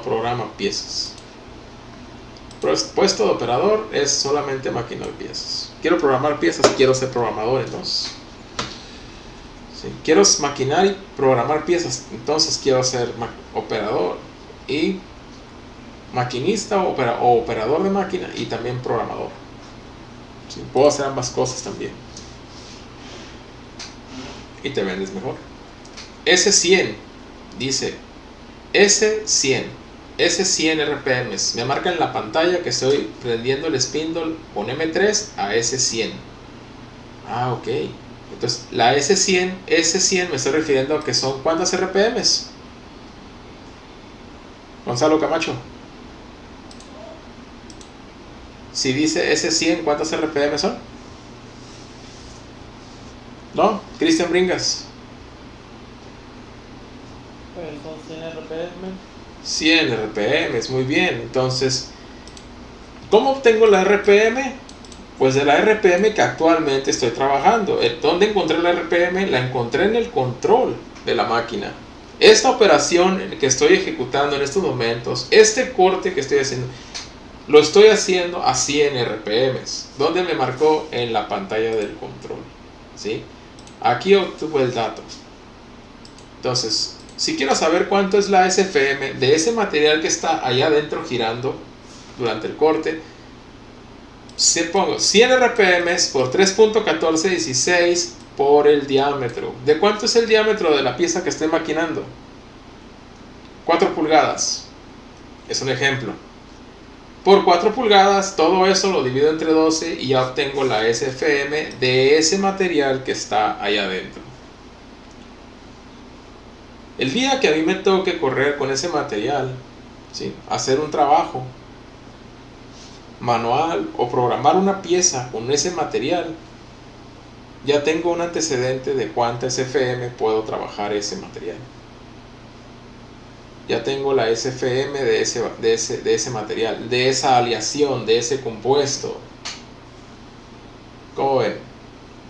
programa piezas. Puesto de operador es solamente maquinar piezas. Quiero programar piezas, quiero ser programador entonces. ¿Sí? Quiero maquinar y programar piezas, entonces quiero ser operador y maquinista o operador de máquina y también programador. ¿Sí? Puedo hacer ambas cosas también. Y te vendes mejor. S100 dice S100 RPMs. Me marca en la pantalla que estoy prendiendo el spindle con M3 a S100. Ah, ok. Entonces, la S100 me estoy refiriendo a que son ¿cuántas RPMs? Gonzalo Camacho. Si dice S100, ¿cuántas RPM son? ¿No? Cristian Bringas. Son 100 RPM. 100 RPM, muy bien. Entonces, ¿cómo obtengo la RPM? Pues de la RPM que actualmente estoy trabajando. ¿Dónde encontré la RPM? La encontré en el control de la máquina. Esta operación que estoy ejecutando en estos momentos, este corte que estoy haciendo, lo estoy haciendo a 100 RPMs. ¿Dónde me marcó? En la pantalla del control. ¿Sí? Aquí obtuve el dato. Entonces, si quiero saber cuánto es la SFM de ese material que está allá adentro girando durante el corte, pongo 100 RPMs por 3.1416 por el diámetro. ¿De cuánto es el diámetro de la pieza que estoy maquinando? 4 pulgadas. Es un ejemplo. Por 4 pulgadas, todo eso lo divido entre 12 y ya obtengo la SFM de ese material que está allá adentro. El día que a mí me toque correr con ese material, ¿sí?, hacer un trabajo manual o programar una pieza con ese material, ya tengo un antecedente de cuánta SFM puedo trabajar ese material. Ya tengo la SFM de ese material, de esa aleación, de ese compuesto. ¿Cómo ven?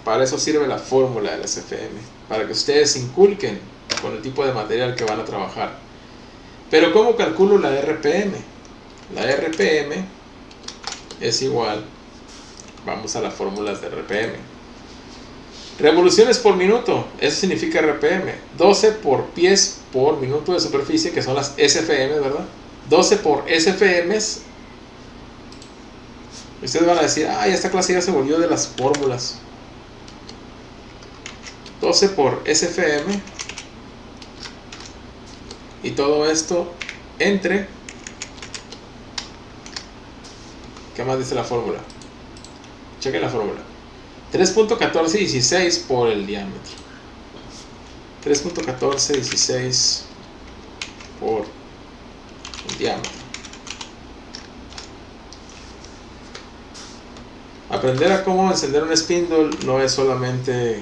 Para eso sirve la fórmula de la SFM, para que ustedes inculquen con el tipo de material que van a trabajar. Pero ¿cómo calculo la RPM? La RPM es igual, vamos a las fórmulas de RPM. Revoluciones por minuto, eso significa RPM. 12 por pies por minuto de superficie, que son las SFM, ¿verdad? 12 por SFMs. Ustedes van a decir, ay, esta clase ya se volvió de las fórmulas. 12 por SFM. Y todo esto entre... ¿Qué más dice la fórmula? Chequen la fórmula. 3.1416 por el diámetro. 3.1416 por el diámetro. Aprender a cómo encender un spindle no es solamente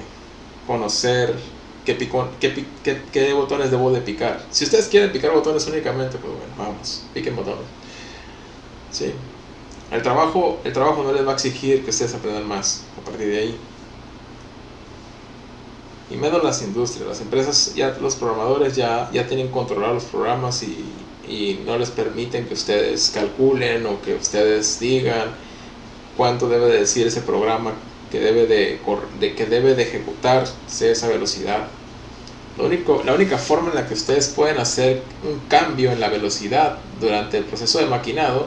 conocer qué botones debo de picar. Si ustedes quieren picar botones únicamente, pues bueno, vamos, piquen botones. ¿Sí? El trabajo no les va a exigir que ustedes aprendan más a partir de ahí. Y menos las industrias, las empresas, ya los programadores ya tienen controlados los programas y no les permiten que ustedes calculen o que ustedes digan cuánto debe de decir ese programa que debe de ejecutarse esa velocidad. La única forma en la que ustedes pueden hacer un cambio en la velocidad durante el proceso de maquinado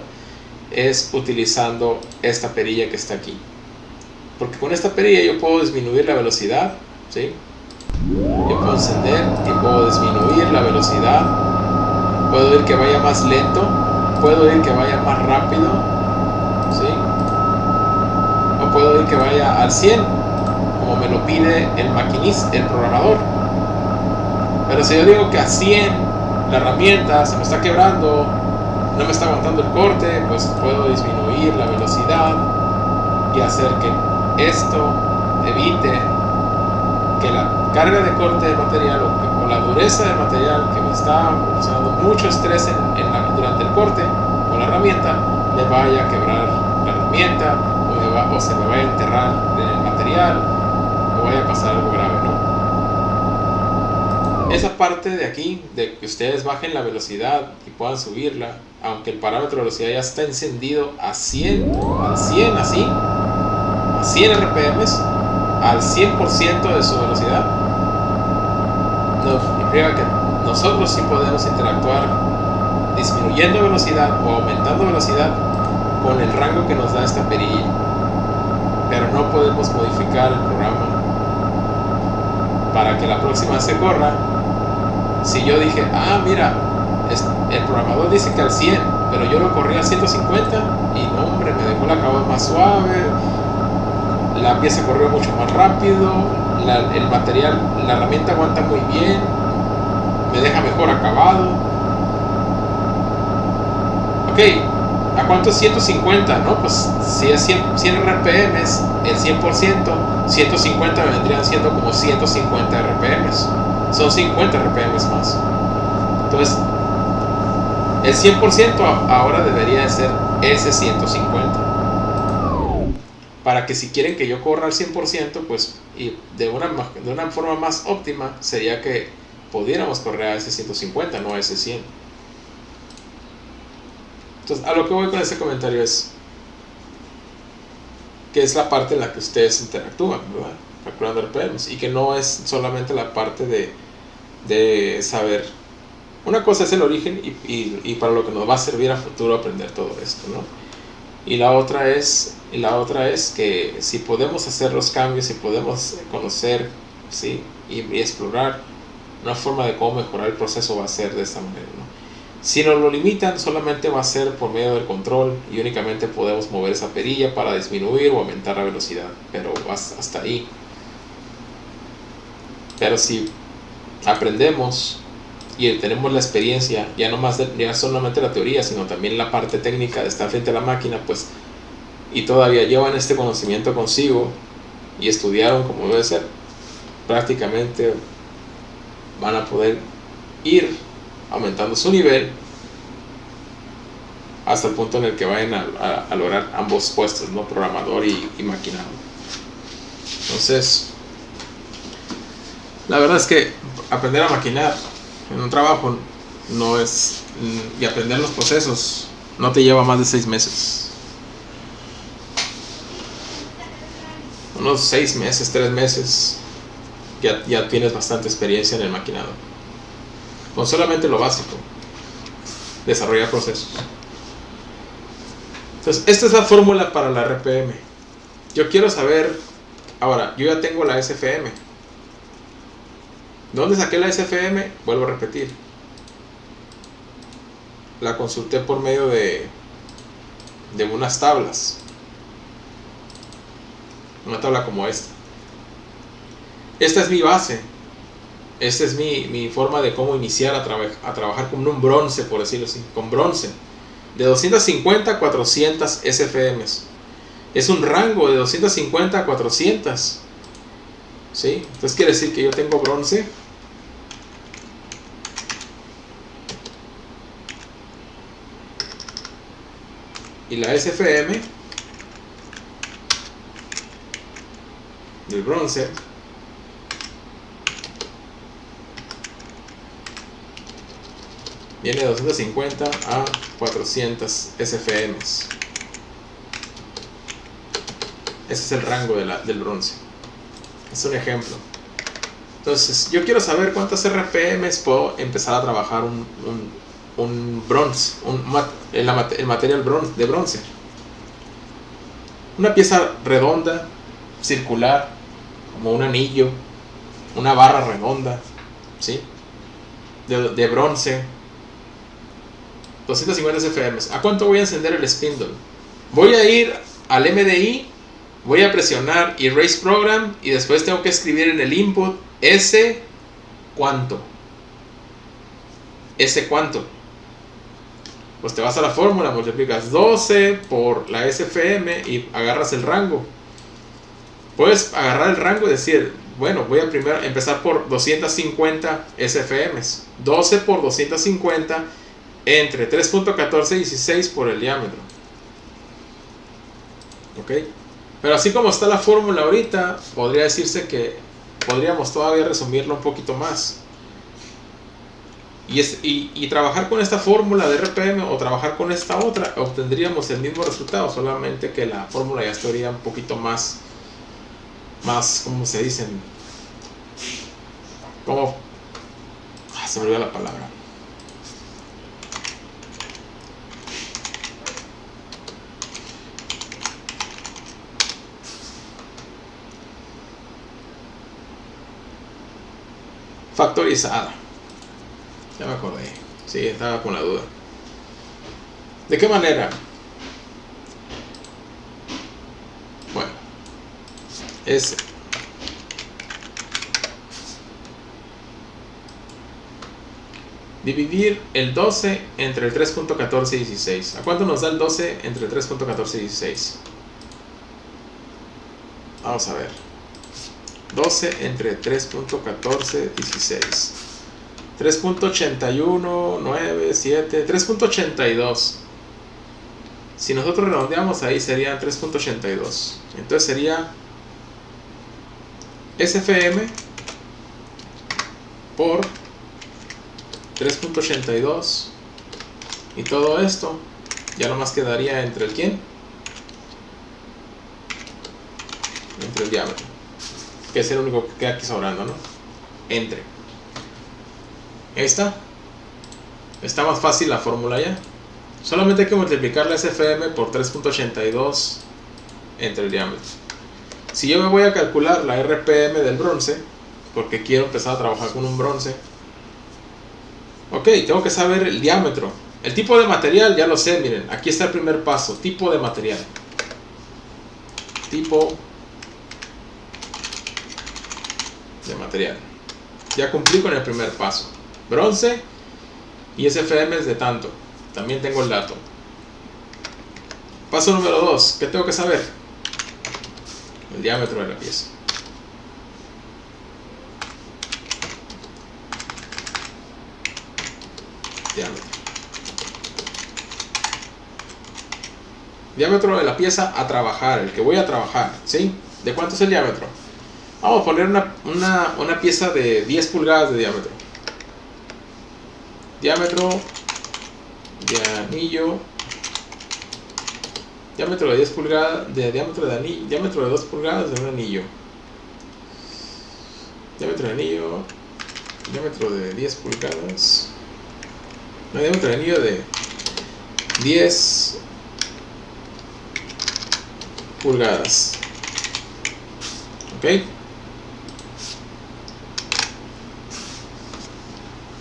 es utilizando esta perilla que está aquí, porque con esta perilla yo puedo disminuir la velocidad, ¿sí? Yo puedo encender y puedo disminuir la velocidad, puedo ir que vaya más lento, puedo ir que vaya más rápido, ¿sí? O puedo ir que vaya al 100 como me lo pide el maquinista, el programador. Pero si yo digo que a 100 la herramienta se me está quebrando, no me está aguantando el corte, pues puedo disminuir la velocidad y hacer que esto evite que la carga de corte de material o la dureza del material que me está causando mucho estrés durante el corte con la herramienta me vaya a quebrar la herramienta o se me vaya a enterrar en el material o vaya a pasar algo grave, ¿no? esa parte de aquí, de que ustedes bajen la velocidad y puedan subirla, aunque el parámetro de velocidad ya está encendido a 100, al 100 así, a 100 RPMs, al 100% de su velocidad, nos implica que nosotros sí podemos interactuar disminuyendo velocidad o aumentando velocidad con el rango que nos da esta perilla, pero no podemos modificar el programa para que la próxima se corra. Si yo dije, mira, el programador dice que al 100, pero yo lo corrí a 150 y no, hombre, me dejó el acabado más suave, la pieza corrió mucho más rápido, el material, la herramienta aguanta muy bien, me deja mejor acabado. Ok, ¿a cuánto es 150? No, pues si es 100 RPMs, el 100%, 150 me vendrían siendo como 150 RPMs. Son 50 RPMs más. Entonces, el 100% ahora debería de ser ese 150. Para que si quieren que yo corra al 100%, pues y de una forma más óptima sería que pudiéramos correr a ese 150, no a ese 100. Entonces, a lo que voy con este comentario es que es la parte en la que ustedes interactúan, ¿verdad? Calculando RPMs, y que no es solamente la parte de saber. Una cosa es el origen y para lo que nos va a servir a futuro aprender todo esto, ¿no? Y la otra es que si podemos hacer los cambios, si podemos conocer, ¿sí? y explorar una forma de cómo mejorar el proceso, va a ser de esta manera, ¿no? Si nos lo limitan, solamente va a ser por medio del control y únicamente podemos mover esa perilla para disminuir o aumentar la velocidad, pero hasta ahí. Pero si aprendemos y tenemos la experiencia, ya solamente la teoría, sino también la parte técnica de estar frente a la máquina, pues, y todavía llevan este conocimiento consigo y estudiaron como debe ser, prácticamente van a poder ir aumentando su nivel hasta el punto en el que vayan a lograr ambos puestos, ¿no? Programador y maquinado. Entonces, la verdad es que aprender a maquinar en un trabajo no es, y aprender los procesos no te lleva más de 6 meses. Unos 6 meses, 3 meses, ya tienes bastante experiencia en el maquinado. Con solamente lo básico, desarrollar procesos. Entonces, esta es la fórmula para la RPM. Yo quiero saber, ahora, yo ya tengo la SFM. ¿Dónde saqué la SFM? Vuelvo a repetir. La consulté por medio de unas tablas. Una tabla como esta. Esta es mi base. Esta es mi forma de cómo iniciar a trabajar con un bronce, por decirlo así. Con bronce. De 250 a 400 SFMs. Es un rango de 250 a 400. ¿Sí? Entonces quiere decir que yo tengo bronce. Y la SFM del bronce viene de 250 a 400 SFMs. Ese es el rango del bronce. Es un ejemplo. Entonces, yo quiero saber cuántas RPMs puedo empezar a trabajar un bronce, el material de bronce. Una pieza redonda, circular, como un anillo, una barra redonda, ¿sí? De bronce, 250 SFMs. ¿A cuánto voy a encender el spindle? Voy a ir al MDI, voy a presionar Erase Program y después tengo que escribir en el input S cuánto. S cuánto. Pues te vas a la fórmula, multiplicas 12 por la SFM y agarras el rango. Puedes agarrar el rango y decir, bueno, voy a primero empezar por 250 SFMs. 12 por 250 entre 3.1416 por el diámetro. ¿Ok? Pero así como está la fórmula ahorita, podría decirse que podríamos todavía resumirlo un poquito más. Y trabajar con esta fórmula de RPM o trabajar con esta otra, obtendríamos el mismo resultado, solamente que la fórmula ya estaría un poquito más, ¿cómo se dicen? Se me olvidó la palabra. Factorizada. Ya me acordé. Sí, estaba con la duda. ¿De qué manera? Bueno, es dividir el 12 entre el 3.14 y 16. ¿A cuánto nos da el 12 entre el 3.14 y 16? Vamos a ver. 12 entre 3.14 y 16. 3.81, 9, 7, 3.82. Si nosotros redondeamos ahí sería 3.82. Entonces sería SFM por 3.82. Y todo esto ya nomás quedaría entre el ¿quién? Entre el diámetro, que es el único que queda aquí sobrando, ¿no? Entre. Está más fácil la fórmula ya. Solamente hay que multiplicar la SFM por 3.82 entre el diámetro. Si yo me voy a calcular la RPM del bronce, porque quiero empezar a trabajar con un bronce, ok, tengo que saber el diámetro. El tipo de material ya lo sé, miren, aquí está el primer paso, tipo de material. Tipo de material. Ya cumplí con el primer paso. Bronce y SFM es de tanto. También tengo el dato. Paso número 2. ¿Qué tengo que saber? El diámetro de la pieza. Diámetro de la pieza a trabajar, el que voy a trabajar, ¿sí? ¿De cuánto es el diámetro? Vamos a poner una pieza de 10 pulgadas de diámetro. Diámetro de anillo. Diámetro de 10 pulgadas, diámetro de anillo, diámetro de 2 pulgadas de un anillo. Diámetro de anillo, diámetro de 10 pulgadas. No, diámetro de anillo de 10 pulgadas. ¿Ok?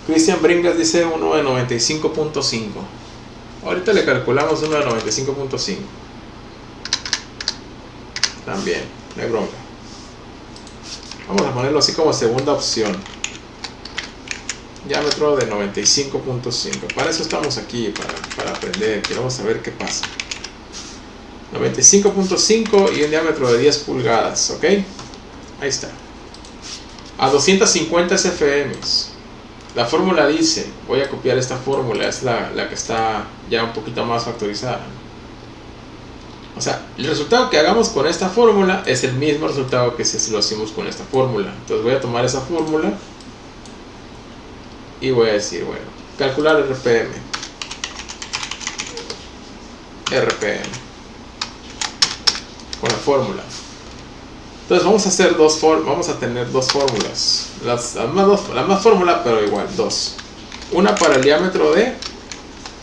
Cristian Bringas dice uno de 95.5. Ahorita le calculamos uno de 95.5. También, no hay bronca. Vamos a ponerlo así como segunda opción. Diámetro de 95.5. Para eso estamos aquí, para aprender. Queremos saber qué pasa. 95.5 y un diámetro de 10 pulgadas, ¿ok? Ahí está. A 250 SFMs. La fórmula dice, voy a copiar esta fórmula, es la que está ya un poquito más factorizada. O sea, el resultado que hagamos con esta fórmula es el mismo resultado que si lo hicimos con esta fórmula. Entonces voy a tomar esa fórmula y voy a decir, bueno, calcular RPM. Con la fórmula. Entonces vamos a tener dos fórmulas. La más fórmula, pero igual, dos. Una para el diámetro de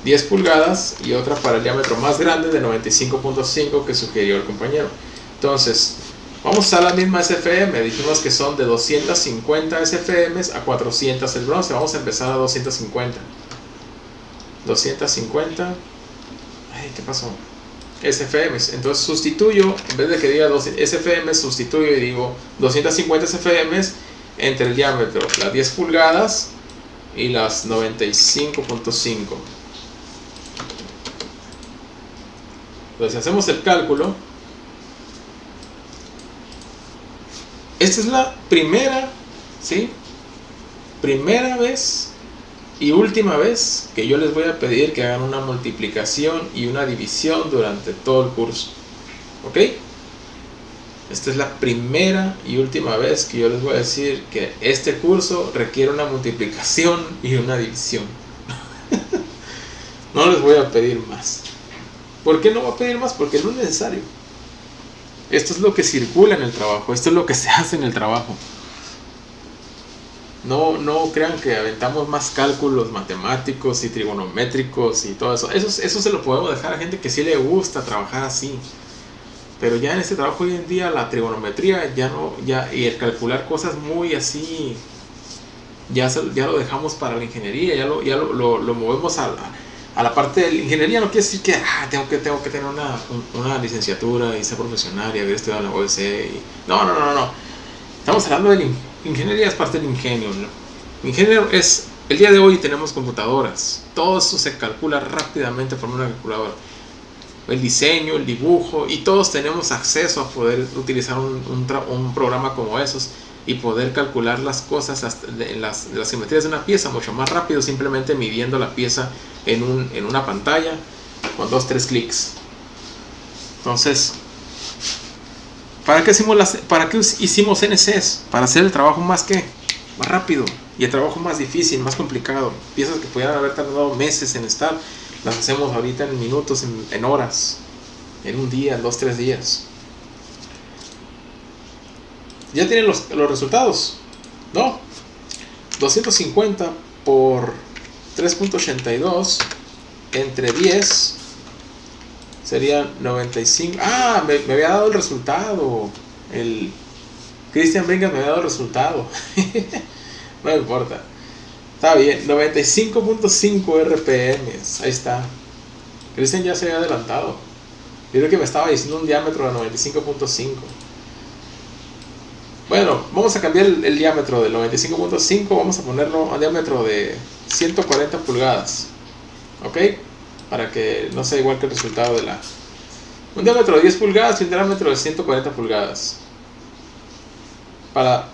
10 pulgadas y otra para el diámetro más grande de 95.5 que sugirió el compañero. Entonces, vamos a usar la misma SFM. Dijimos que son de 250 SFMs a 400 el bronce. Vamos a empezar a 250. 250. Ay, ¿qué pasó? SFMs. Entonces sustituyo, en vez de que diga 12 SFMs, sustituyo y digo 250 SFMs entre el diámetro, las 10 pulgadas y las 95.5. Entonces, si hacemos el cálculo, esta es la primera, ¿sí? Primera vez y última vez que yo les voy a pedir que hagan una multiplicación y una división durante todo el curso. ¿Ok? Esta es la primera y última vez que yo les voy a decir que este curso requiere una multiplicación y una división. No les voy a pedir más. ¿Por qué no voy a pedir más? Porque no es necesario. Esto es lo que circula en el trabajo, esto es lo que se hace en el trabajo. No crean que aventamos más cálculos matemáticos y trigonométricos y todo eso. Eso se lo podemos dejar a gente que sí le gusta trabajar así. Pero ya en este trabajo hoy en día la trigonometría y el calcular cosas muy así, ya lo dejamos para la ingeniería, ya lo movemos a la parte de la ingeniería. No quiere decir que tengo que tener una licenciatura y ser profesional y haber estudiado en la OEC. No. Estamos hablando de ingeniería, es parte del ingenio, ¿no? Ingeniero es, el día de hoy tenemos computadoras, todo eso se calcula rápidamente por una calculadora. El diseño, el dibujo, y todos tenemos acceso a poder utilizar un programa como esos y poder calcular las cosas en las simetrías de una pieza mucho más rápido, simplemente midiendo la pieza en una pantalla con 2-3 clics. Entonces, ¿para qué hicimos CNCs? Para hacer el trabajo más rápido y el trabajo más difícil, más complicado. Piezas que pudieran haber tardado meses en estar, las hacemos ahorita en minutos, en horas, en un día, 2-3 días. ¿Ya tienen los resultados? No. 250 por 3.82 entre 10 serían 95. Me había dado el resultado. El Christian Bringas me había dado el resultado. No me importa. Está bien, 95.5 RPMs. Ahí está. Christian ya se había adelantado. Yo creo que me estaba diciendo un diámetro de 95.5. Bueno, vamos a cambiar el diámetro del 95.5. Vamos a ponerlo a un diámetro de 140 pulgadas. ¿Ok? Para que no sea igual que el resultado de un diámetro de 10 pulgadas y un diámetro de 140 pulgadas. Para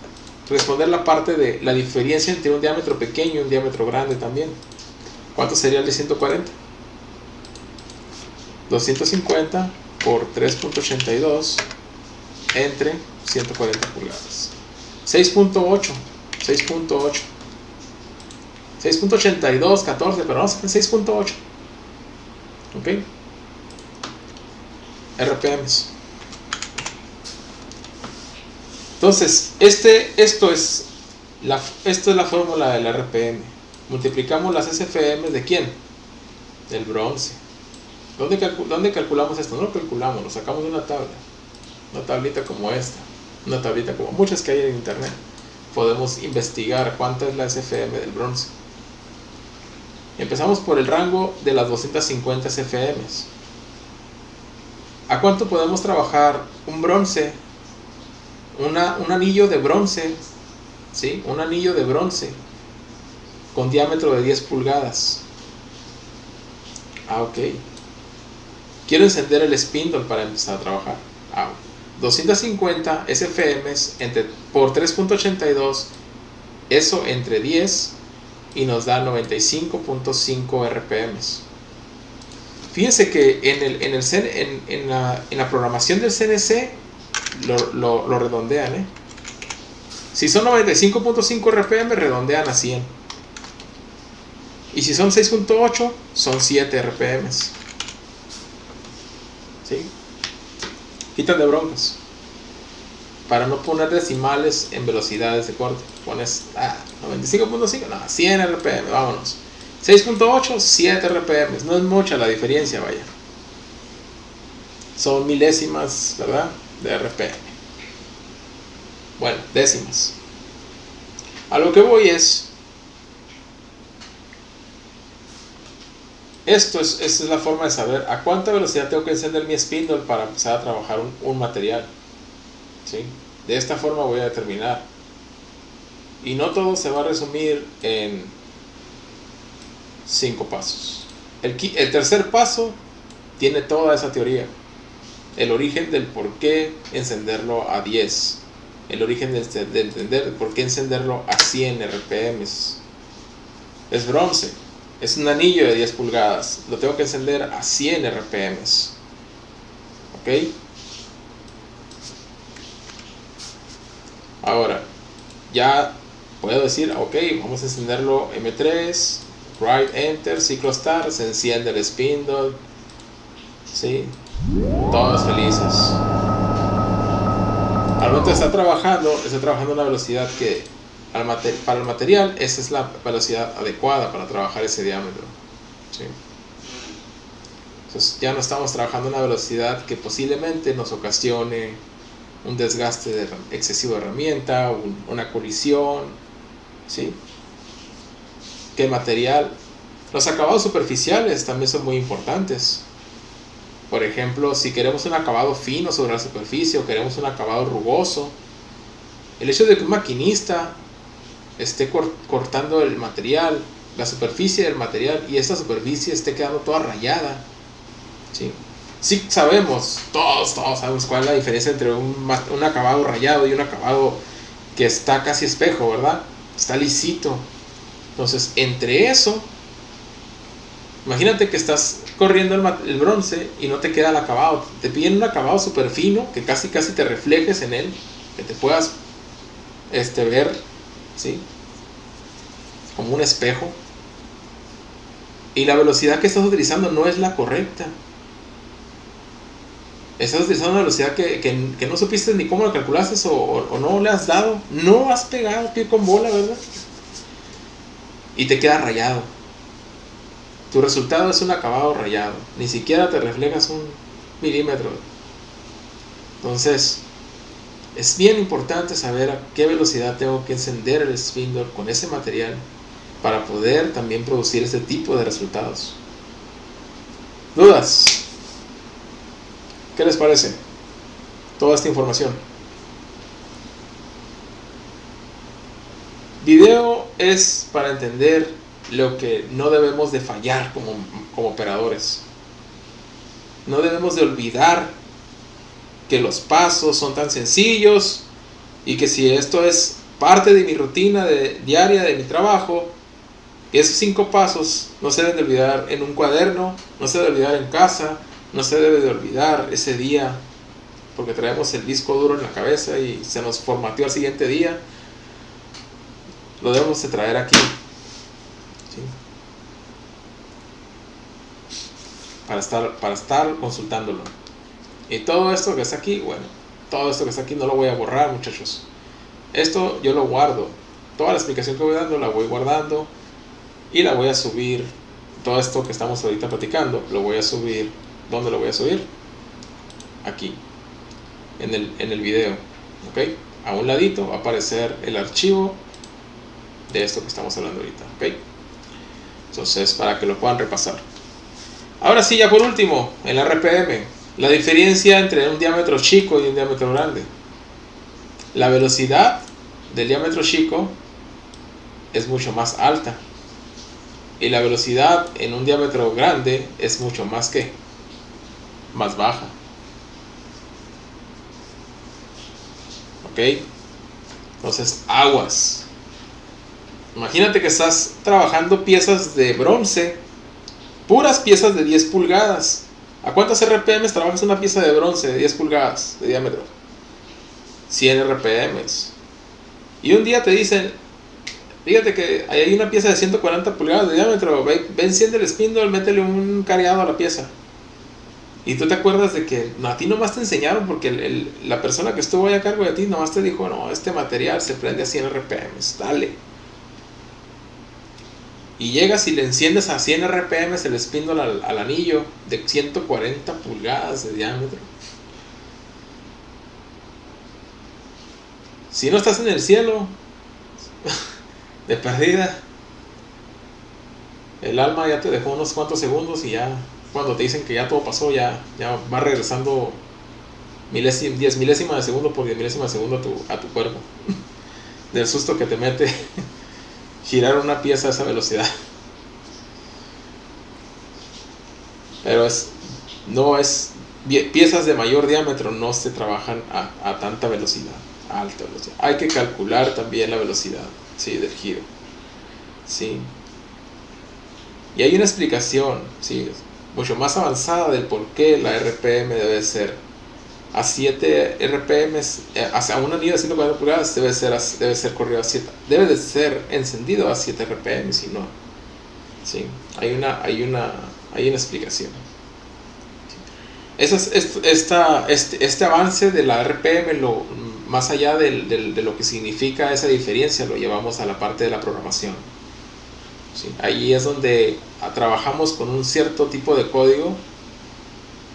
responder la parte de la diferencia entre un diámetro pequeño y un diámetro grande también. ¿Cuánto sería el de 140? 250 por 3.82 entre 140 pulgadas. 6.8. 6.82, 14, pero vamos a hacer 6.8. ¿Ok? RPMs. Entonces, esto es la fórmula del RPM. Multiplicamos las SFM ¿de quién? Del bronce. ¿Dónde calculamos esto? No lo calculamos, lo sacamos de una tabla. Una tablita como esta. Una tablita como muchas que hay en internet. Podemos investigar cuánta es la SFM del bronce. Empezamos por el rango de las 250 SFMs. ¿A cuánto podemos trabajar un bronce? Un anillo de bronce, ¿sí? Un anillo de bronce con diámetro de 10 pulgadas. Ok. Quiero encender el spindle para empezar a trabajar. 250 SFMs por 3.82, eso entre 10 y nos da 95.5 RPMs. Fíjense que en la programación del CNC lo redondean, Si son 95.5 RPM, redondean a 100. Y si son 6.8, son 7 RPMs. ¿Sí? Quitan de broncas. Para no poner decimales en velocidades de corte. Pones 95.5, no, 100 RPM, vámonos. 6.8, 7 RPM. No es mucha la diferencia, vaya. Son milésimas, ¿verdad? De RPM. Bueno, décimas. A lo que voy es, esta es la forma de saber a cuánta velocidad tengo que encender mi spindle para empezar a trabajar un material. ¿Sí? De esta forma voy a determinar. Y no todo se va a resumir en 5 pasos. El tercer paso tiene toda esa teoría. El origen del por qué encenderlo a 10. El origen de entender por qué encenderlo a 100 RPMs. Es bronce. Es un anillo de 10 pulgadas. Lo tengo que encender a 100 RPMs. ¿Ok? Ahora, ya puedo decir, ok, vamos a encenderlo M3, Write Enter, Ciclo Start, se enciende el spindle, ¿sí? Todos felices. Al momento de estar trabajando a una velocidad que para el material, esa es la velocidad adecuada para trabajar ese diámetro, ¿sí? Entonces ya no estamos trabajando a una velocidad que posiblemente nos ocasione un desgaste excesivo de herramienta, una colisión, ¿sí? ¿Qué material? Los acabados superficiales también son muy importantes. Por ejemplo, si queremos un acabado fino sobre la superficie o queremos un acabado rugoso, el hecho de que un maquinista esté cortando el material, la superficie del material, y esta superficie esté quedando toda rayada, ¿sí? Sí sabemos, todos sabemos cuál es la diferencia entre un acabado rayado y un acabado que está casi espejo, ¿verdad? Está lisito. Entonces, entre eso, imagínate que estás corriendo el bronce y no te queda el acabado. Te piden un acabado súper fino, que casi te reflejes en él, que te puedas ver, ¿sí? Como un espejo. Y la velocidad que estás utilizando no es la correcta. Estás utilizando una velocidad que no supiste ni cómo la calculaste o no le has dado. No has pegado pie con bola, ¿verdad? Y te queda rayado. Tu resultado es un acabado rayado. Ni siquiera te reflejas un milímetro. Entonces, es bien importante saber a qué velocidad tengo que encender el spindle con ese material para poder también producir ese tipo de resultados. ¿Dudas? ¿Qué les parece toda esta información? Video es para entender lo que no debemos de fallar como operadores. No debemos de olvidar que los pasos son tan sencillos y que si esto es parte de mi rutina diaria de mi trabajo, esos 5 pasos no se deben de olvidar en un cuaderno, no se debe de olvidar en casa, no se debe de olvidar ese día porque traemos el disco duro en la cabeza y se nos formateó al siguiente día. Lo debemos de traer aquí, ¿sí? Para estar consultándolo. Y todo esto que está aquí, bueno, todo esto que está aquí no lo voy a borrar, muchachos. Esto yo lo guardo. Toda la explicación que voy dando la voy guardando y la voy a subir. Todo esto que estamos ahorita platicando lo voy a subir. ¿Dónde lo voy a subir? Aquí, en el video, ¿ok? A un ladito va a aparecer el archivo de esto que estamos hablando ahorita, ¿ok? Entonces, para que lo puedan repasar. Ahora sí, ya por último, el RPM, la diferencia entre un diámetro chico y un diámetro grande. La velocidad del diámetro chico es mucho más alta y la velocidad en un diámetro grande es mucho más baja. ¿Ok? Entonces, aguas. Imagínate que estás trabajando piezas de bronce, puras piezas de 10 pulgadas. ¿A cuántos RPM trabajas una pieza de bronce de 10 pulgadas de diámetro? 100 RPM. Y un día te dicen, fíjate que hay una pieza de 140 pulgadas de diámetro, ve, enciende el spindle, métele un careado a la pieza. Y tú te acuerdas de que a ti nomás te enseñaron porque la persona que estuvo ahí a cargo de ti nomás te dijo, no, este material se prende a 100 RPM, dale. Y llegas y le enciendes a 100 RPM el spindle al anillo de 140 pulgadas de diámetro. Si no estás en el cielo, de perdida, el alma ya te dejó unos cuantos segundos y ya cuando te dicen que ya todo pasó, ya va regresando 10 milésimas de segundo por 10 milésimas de segundo a tu cuerpo. Del susto que te mete girar una pieza a esa velocidad. Pero piezas de mayor diámetro no se trabajan a tanta velocidad, a alta velocidad. Hay que calcular también la velocidad, ¿sí?, del giro, ¿sí? Y hay una explicación, ¿sí?, mucho más avanzada del por qué la RPM debe ser a 7 RPM, hacia un anillo de 140 pulgadas debe ser corrido a 7, debe de ser encendido a 7 RPM, si no. Sí, hay una explicación. Este avance de la RPM, más allá de lo que significa esa diferencia, lo llevamos a la parte de la programación. ¿Sí? Ahí es donde trabajamos con un cierto tipo de código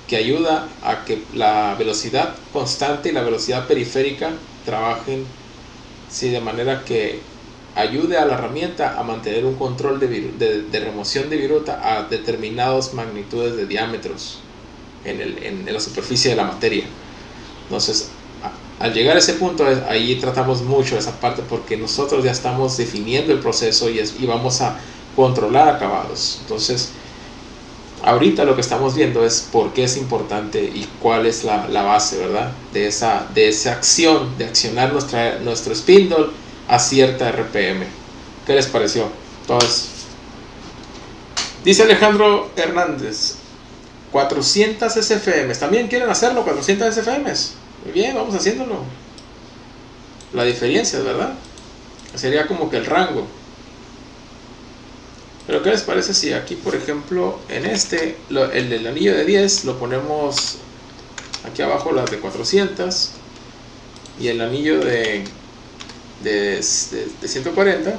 que ayuda a que la velocidad constante y la velocidad periférica trabajen, ¿sí?, de manera que ayude a la herramienta a mantener un control de remoción de viruta a determinadas magnitudes de diámetros en la superficie de la materia. Entonces, al llegar a ese punto, ahí tratamos mucho esa parte, porque nosotros ya estamos definiendo el proceso y vamos a controlar acabados. Entonces, ahorita lo que estamos viendo es por qué es importante y cuál es la base, ¿verdad?, de esa acción, de accionar nuestro spindle a cierta RPM. ¿Qué les pareció? Entonces, dice Alejandro Hernández, 400 SFM. ¿También quieren hacerlo 400 SFM? Muy bien, vamos haciéndolo. La diferencia, ¿verdad? Sería como que el rango. Pero ¿qué les parece si aquí, por ejemplo, en el del anillo de 10 lo ponemos aquí abajo, las de 400, y el anillo de 140,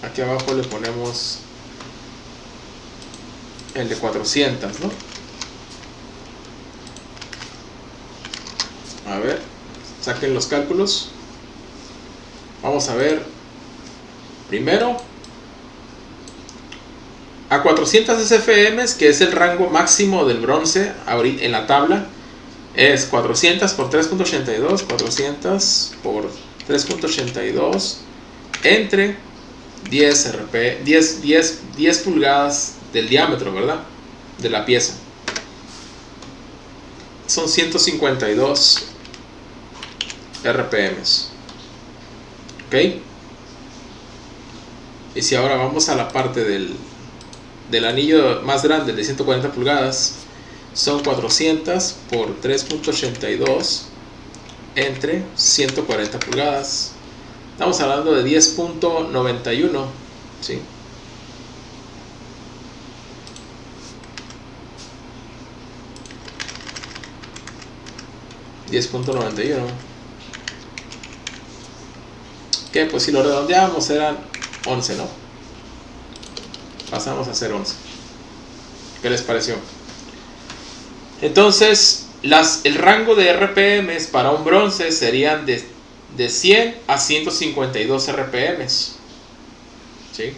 aquí abajo le ponemos el de 400, ¿no? A ver, saquen los cálculos. Vamos a ver primero a 400 SFM, que es el rango máximo del bronce en la tabla. Es 400 por 3.82, 400 por 3.82 entre 10 pulgadas del diámetro, ¿verdad?, de la pieza. Son 152 RPMs. ¿Ok? Y si ahora vamos a la parte del anillo más grande, de 140 pulgadas, son 400 por 3.82 entre 140 pulgadas. Estamos hablando de 10.91, ¿sí? $10.91. Que pues si lo redondeamos eran 11, ¿no? Pasamos a hacer 11. ¿Qué les pareció? Entonces, el rango de RPMs para un bronce serían de 100 a 152 RPMs, ¿sí?,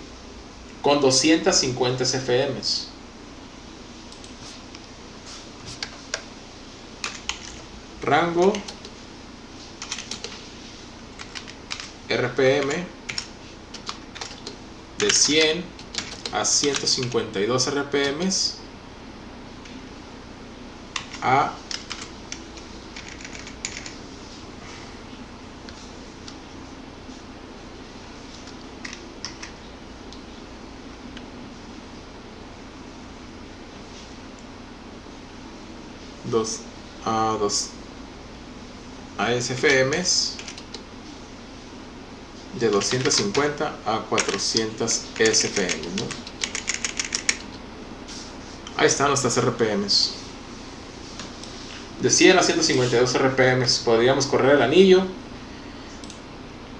con 250 SFMs. Rango RPM de 100 a 152 RPMs a SFMs de 250 a 400 SFM, ¿no? Ahí están nuestras RPMs. De 100 a 152 RPMs podríamos correr el anillo.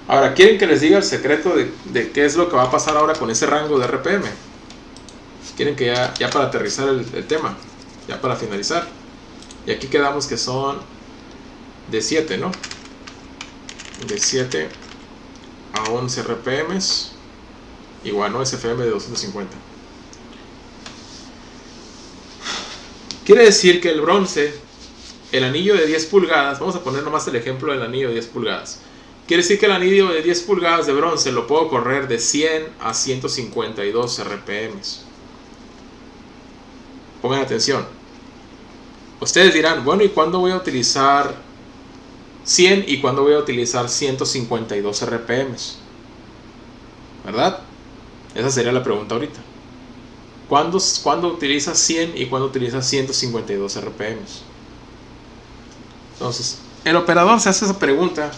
Ahora, ¿quieren que les diga el secreto de qué es lo que va a pasar ahora con ese rango de RPM? ¿Quieren que ya para aterrizar el tema, ya para finalizar? Y aquí quedamos que son de 7, ¿no? De 7 a 11 RPMs, igual, ¿no? SFM de 250. Quiere decir que el bronce, el anillo de 10 pulgadas, vamos a poner nomás el ejemplo del anillo de 10 pulgadas. Quiere decir que el anillo de 10 pulgadas de bronce lo puedo correr de 100 a 152 RPMs. Pongan atención. Ustedes dirán, bueno, ¿y cuándo voy a utilizar 100 y cuándo voy a utilizar 152 RPMs? ¿Verdad? Esa sería la pregunta ahorita. ¿Cuándo utilizas 100 y cuándo utilizas 152 RPMs? Entonces, el operador se hace esa pregunta.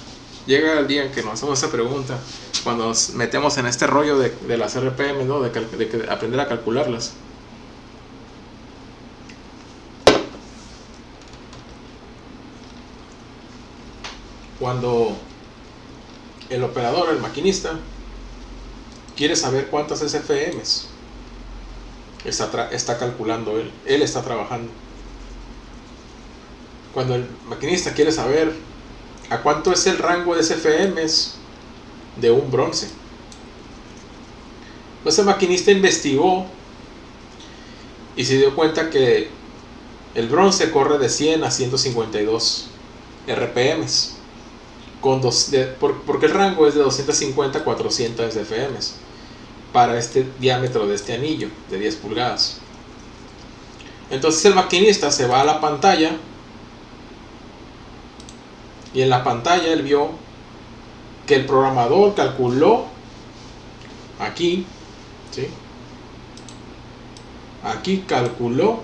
Llega el día en que nos hacemos esa pregunta, cuando nos metemos en este rollo de las RPM, ¿no? de aprender a calcularlas. Cuando el operador, el maquinista, quiere saber cuántas SFMs está calculando él está trabajando. Cuando el maquinista quiere saber a cuánto es el rango de SFMs de un bronce, pues el maquinista investigó y se dio cuenta que el bronce corre de 100 a 152 RPMs, porque el rango es de 250 a 400 SFMs para este diámetro de este anillo de 10 pulgadas. Entonces el maquinista se va a la pantalla y en la pantalla él vio que el programador calculó aquí, ¿sí? Aquí calculó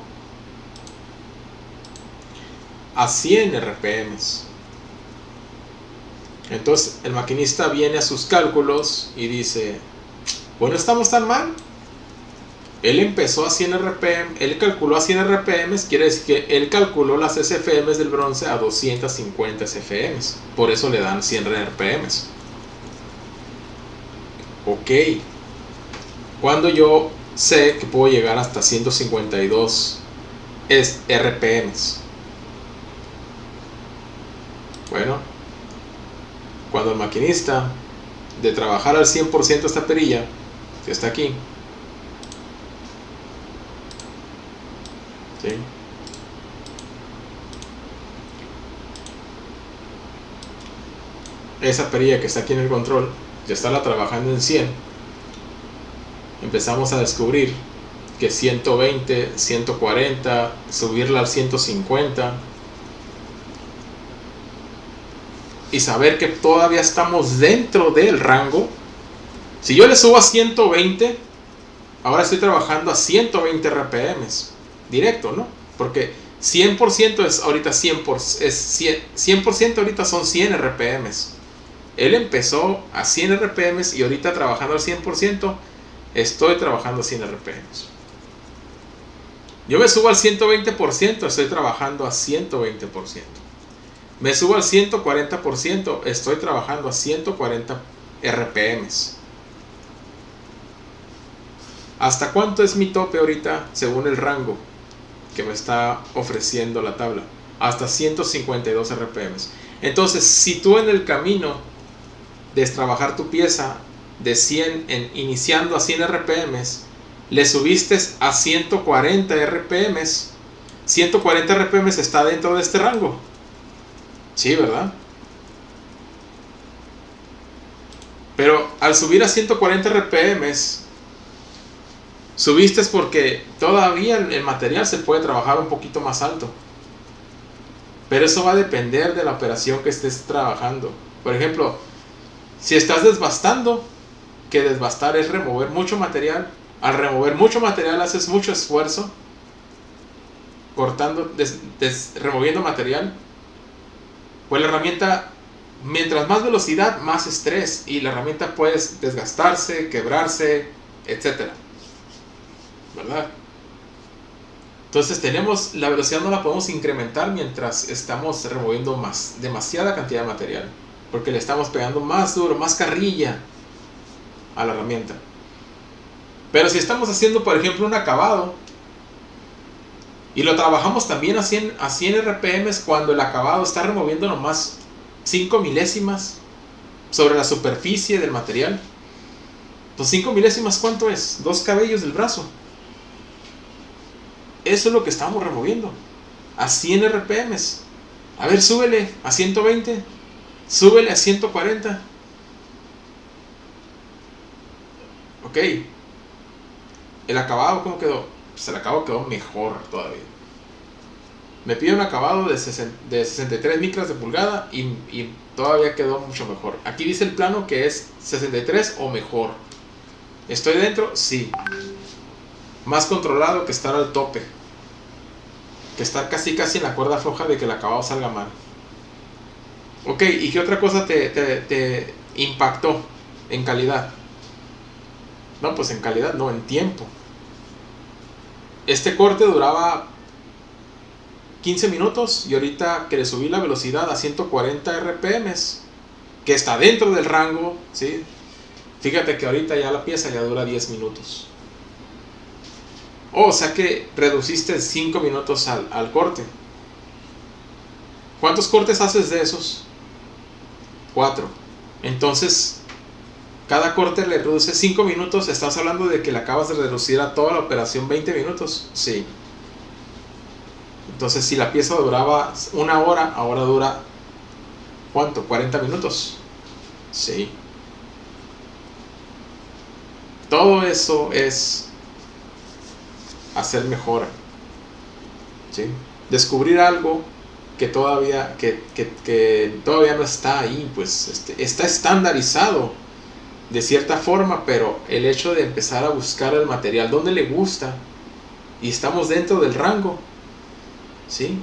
a 100 RPMs. Entonces el maquinista viene a sus cálculos y dice, bueno, estamos tan mal. Él empezó a 100 RPM, él calculó a 100 RPMs, quiere decir que él calculó las SFMs del bronce a 250 SFMs. Por eso le dan 100 RPMs. Ok. Cuando yo sé que puedo llegar hasta 152 RPMs. Bueno, cuando el maquinista de trabajar al 100% esta perilla que está aquí, ¿sí? Esa perilla que está aquí en el control, ya está trabajando en 100. Empezamos a descubrir que 120, 140, subirla al 150 y saber que todavía estamos dentro del rango. Si yo le subo a 120, ahora estoy trabajando a 120 RPMs directo, ¿no? Porque 100% es ahorita 100% ahorita son 100 RPMs. Él empezó a 100 RPMs y ahorita trabajando al 100% estoy trabajando a 100 RPMs. Yo me subo al 120%, estoy trabajando a 120%. Me subo al 140%, estoy trabajando a 140 RPMs. ¿Hasta cuánto es mi tope ahorita según el rango que me está ofreciendo la tabla? Hasta 152 RPMs. Entonces, si tú en el camino de trabajar tu pieza de 100 iniciando a 100 RPMs, le subiste a 140 RPMs, 140 RPMs está dentro de este rango. Sí, ¿verdad? Pero al subir a 140 RPMs, subiste porque todavía el material se puede trabajar un poquito más alto. Pero eso va a depender de la operación que estés trabajando. Por ejemplo, si estás desbastando, que desbastar es remover mucho material. Al remover mucho material haces mucho esfuerzo, cortando, removiendo material. Pues la herramienta, mientras más velocidad, más estrés. Y la herramienta puede desgastarse, quebrarse, etc. ¿Verdad? Entonces la velocidad no la podemos incrementar mientras estamos removiendo demasiada cantidad de material. Porque le estamos pegando más duro, más carrilla a la herramienta. Pero si estamos haciendo, por ejemplo, un acabado y lo trabajamos también a 100 RPMs cuando el acabado está removiendo nomás 5 milésimas sobre la superficie del material. Pues 5 milésimas, ¿cuánto es? 2 cabellos del brazo. Eso es lo que estamos removiendo a 100 RPMs. A ver, súbele a 120, súbele a 140. Ok. El acabado, ¿cómo quedó? Pues el acabado quedó mejor todavía. Me pide un acabado de 63 micras de pulgada y todavía quedó mucho mejor. Aquí dice el plano que es 63 o mejor. ¿Estoy dentro? Sí. Más controlado que estar al tope. Que estar casi en la cuerda floja de que el acabado salga mal. Ok, ¿y qué otra cosa te impactó en calidad? No, pues en calidad, no, en tiempo. Este corte duraba 15 minutos y ahorita que le subí la velocidad a 140 RPMs, que está dentro del rango, ¿sí? Fíjate que ahorita ya la pieza ya dura 10 minutos. O sea que reduciste 5 minutos al corte. ¿Cuántos cortes haces de esos? 4. Entonces, cada corte le reduce 5 minutos. ¿Estás hablando de que le acabas de reducir a toda la operación 20 minutos? Sí. Entonces, si la pieza duraba 1 hora, ahora dura, ¿cuánto? 40 minutos. Sí. Todo eso es hacer mejora. ¿Sí? Descubrir algo que todavía, que todavía no está ahí, pues está estandarizado de cierta forma, pero el hecho de empezar a buscar el material donde le gusta y estamos dentro del rango, ¿sí?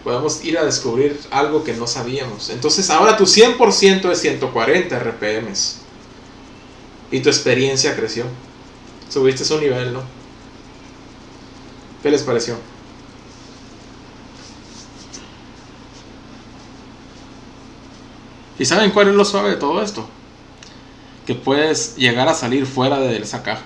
Podemos ir a descubrir algo que no sabíamos. Entonces ahora tu 100% es 140 RPMs y tu experiencia creció. Subiste su nivel, ¿no? ¿Qué les pareció? ¿Y saben cuál es lo suave de todo esto? Que puedes llegar a salir fuera de esa caja.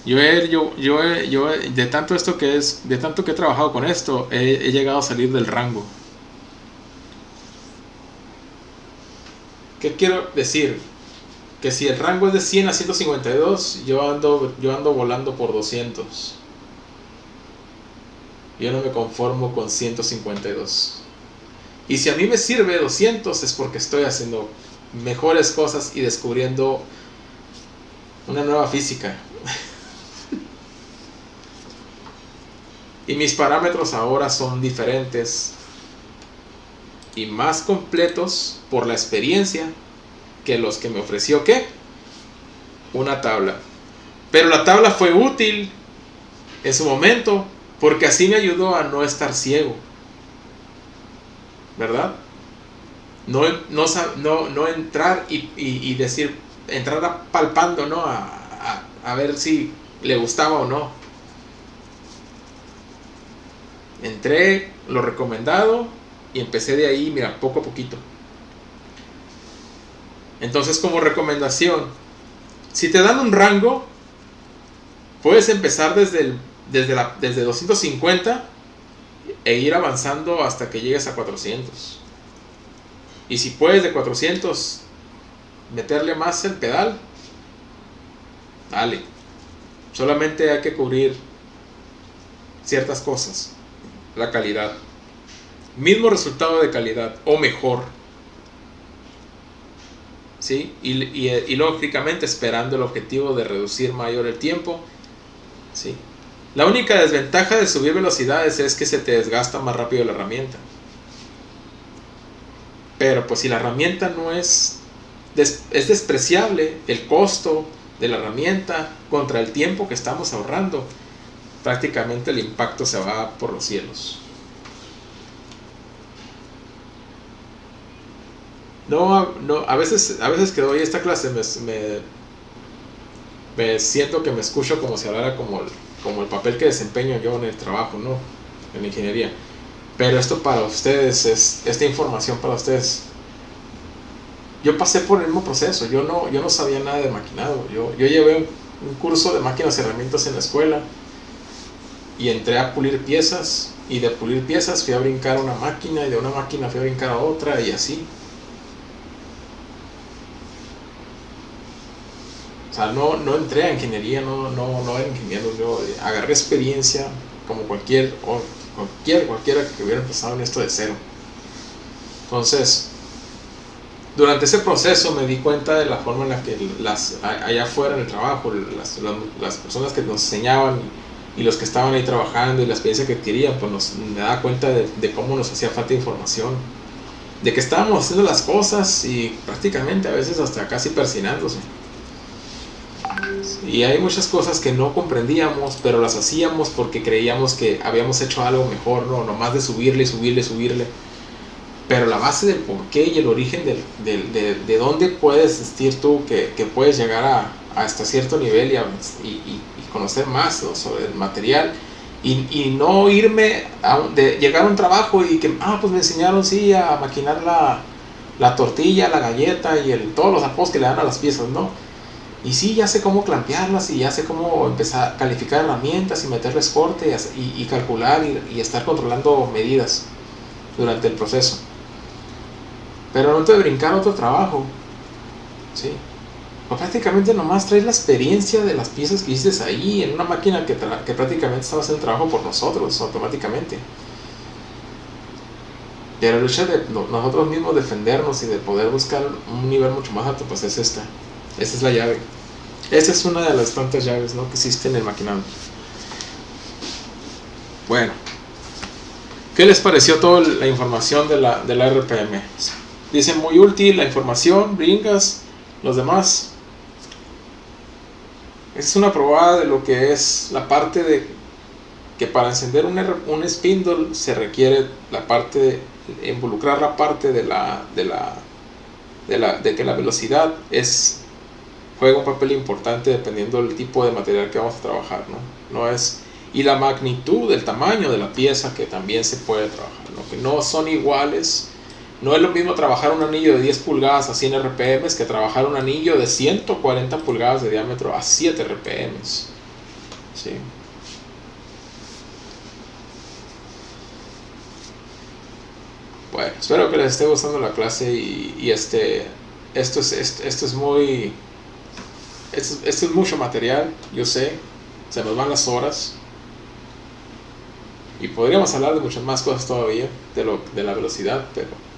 Yo de tanto esto que es, de tanto que he trabajado con esto, he llegado a salir del rango. ¿Qué quiero decir? Que si el rango es de 100 a 152, yo ando volando por 200. Yo no me conformo con 152. Y si a mí me sirve 200 es porque estoy haciendo mejores cosas y descubriendo una nueva física. Y mis parámetros ahora son diferentes y más completos por la experiencia que los que me ofreció, ¿qué? Una tabla. Pero la tabla fue útil en su momento porque así me ayudó a no estar ciego, ¿verdad? No entrar y decir, entrar palpando, ¿no? A ver si le gustaba o no. Entré, lo recomendado, y empecé de ahí, mira, poco a poquito. Entonces, como recomendación, si te dan un rango, puedes empezar desde 250 e ir avanzando hasta que llegues a 400. Y si puedes de 400 meterle más el pedal, dale. Solamente hay que cubrir ciertas cosas. La calidad. Mismo resultado de calidad o mejor. ¿Sí? Y lógicamente esperando el objetivo de reducir mayor el tiempo. ¿Sí? La única desventaja de subir velocidades es que se te desgasta más rápido la herramienta. Pero pues si la herramienta no es despreciable, el costo de la herramienta contra el tiempo que estamos ahorrando, prácticamente el impacto se va por los cielos. No, a veces que doy esta clase me siento que me escucho como si hablara como el papel que desempeño yo en el trabajo, ¿no? En la ingeniería. Pero esto para ustedes es esta información para ustedes. Yo pasé por el mismo proceso. Yo no sabía nada de maquinado. Yo llevé un curso de máquinas y herramientas en la escuela y entré a pulir piezas, y de pulir piezas fui a brincar a una máquina, y de una máquina fui a brincar a otra, y así. O sea, no entré a ingeniería, no era ingeniero. Yo agarré experiencia como cualquiera que hubiera empezado en esto de cero. Entonces, durante ese proceso me di cuenta de la forma en la que allá afuera en el trabajo, las personas que nos enseñaban y los que estaban ahí trabajando y la experiencia que adquirían, pues me daba cuenta de cómo nos hacía falta información, de que estábamos haciendo las cosas y prácticamente a veces hasta casi persinándose. Y hay muchas cosas que no comprendíamos, pero las hacíamos porque creíamos que habíamos hecho algo mejor, no, nomás de subirle. pero la base del porqué y el origen de dónde puedes decir tú que puedes llegar a hasta cierto nivel y conocer más, ¿no?, sobre el material, y no irme de llegar a un trabajo y que pues me enseñaron sí a maquinar la tortilla, la galleta y todos los apodos que le dan a las piezas, ¿no? Y sí, ya sé cómo clampearlas y ya sé cómo empezar a calificar herramientas y meterles corte y calcular y estar controlando medidas durante el proceso. Pero no te brincar otro trabajo, ¿sí? Pues prácticamente nomás traes la experiencia de las piezas que hiciste ahí en una máquina que prácticamente estaba haciendo el trabajo por nosotros automáticamente. Pero el hecho de nosotros mismos defendernos y de poder buscar un nivel mucho más alto, pues es esta. Esta es la llave. Esta es una de las tantas llaves, ¿no?, que existen en el maquinado. Bueno, ¿qué les pareció toda la información de la RPM? Dice muy útil la información, brincas, los demás. Es una probada de lo que es la parte de que para encender un spindle se requiere la parte de involucrar la parte de que la velocidad juega un papel importante dependiendo del tipo de material que vamos a trabajar, y la magnitud, el tamaño de la pieza que también se puede trabajar, ¿no?, que no son iguales. No es lo mismo trabajar un anillo de 10 pulgadas a 100 RPM que trabajar un anillo de 140 pulgadas de diámetro a 7 RPM. ¿Sí? Bueno, espero que les esté gustando la clase esto es mucho material, yo sé, se nos van las horas y podríamos hablar de muchas más cosas todavía de la velocidad, pero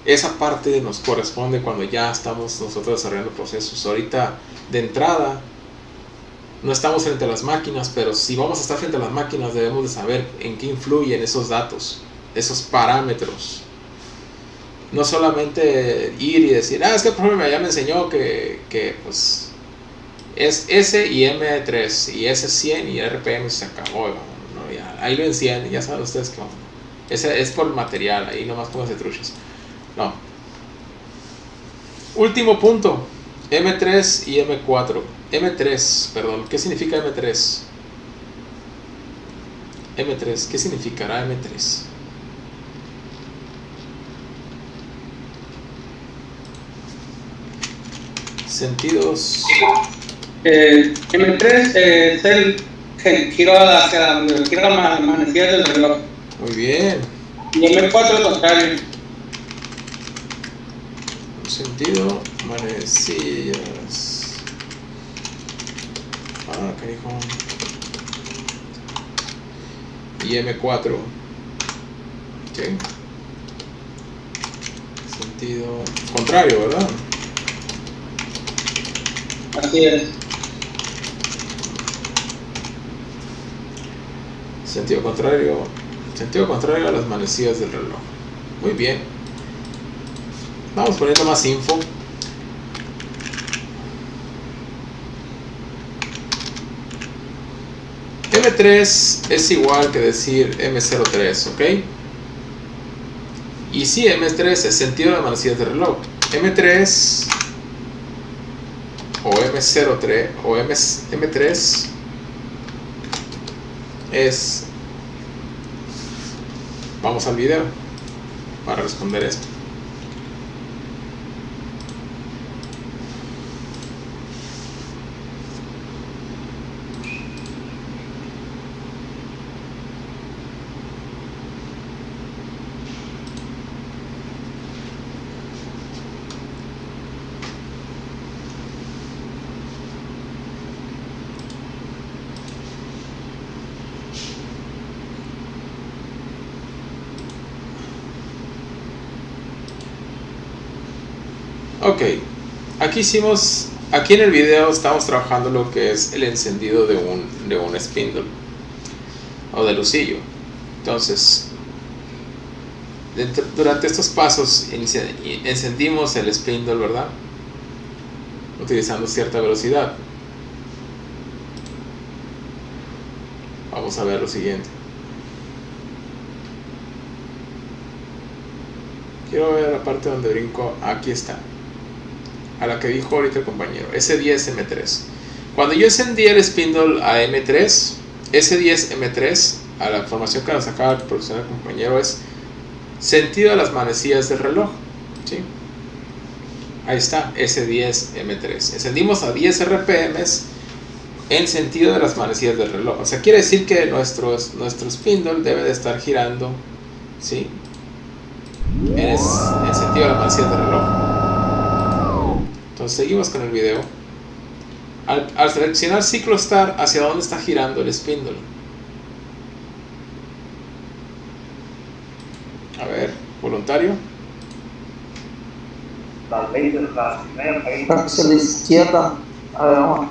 esa parte nos corresponde cuando ya estamos nosotros desarrollando procesos. Ahorita, de entrada, no estamos frente a las máquinas, pero si vamos a estar frente a las máquinas debemos de saber en qué influyen esos datos, esos parámetros. No solamente ir y decir, es que el profesor ya me enseñó que pues es S y M3 y S100 y RPM se acabó, ¿no? Ya, ahí lo encienden, ya saben ustedes que ese es por el material, ahí nomás pónganse truchas. No. Último punto, M3 y M4. M3, perdón, ¿qué significa M3? M3, ¿qué significará M3? Sentidos. M3 es el giro hacia la manecilla del reloj. Muy bien. Y M4 lo contrario. Sentido, manecillas. Carijo. Y M4. ¿Qué? Sentido contrario, ¿verdad? Así es. Sentido contrario a las manecillas del reloj. Muy bien. Vamos poniendo más info. M3 es igual que decir M03, ¿ok? Y si M3 es sentido de manecillas de reloj. M3 o M03 o M3 es... Vamos al video para responder esto. Ok, aquí en el video estamos trabajando lo que es el encendido de un spindle o de lucillo. Entonces, durante estos pasos encendimos el spindle, ¿verdad? Utilizando cierta velocidad. Vamos a ver lo siguiente. quiero ver la parte donde brinco. Aquí está, a la que dijo ahorita el compañero, S10M3. Cuando yo encendí el spindle a M3, S10M3, a la información que nos acaba de proporcionar el compañero, es sentido de las manecillas del reloj, ¿sí? Ahí está, S10M3. Encendimos a 10 RPMs en sentido de las manecillas del reloj. O sea, quiere decir que nuestro spindle debe de estar girando, ¿sí?, en sentido de las manecillas del reloj. Entonces seguimos con el video. Al seleccionar ciclo start, ¿hacia dónde está girando el spindle? A ver, voluntario. Hacia la izquierda. A ver, vamos.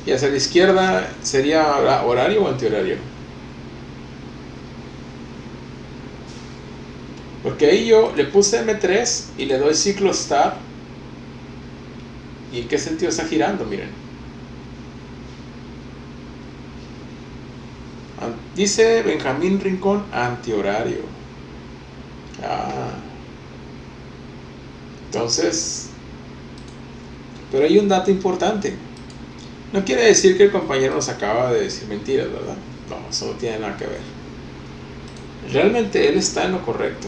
Y hacia la izquierda sería horario o antihorario. Porque ahí yo le puse M3 y le doy ciclo start. ¿Y en qué sentido está girando? Miren. Dice Benjamín Rincón, antihorario. Entonces, pero hay un dato importante. No quiere decir que el compañero nos acaba de decir mentiras, ¿verdad? No, eso no tiene nada que ver. Realmente él está en lo correcto.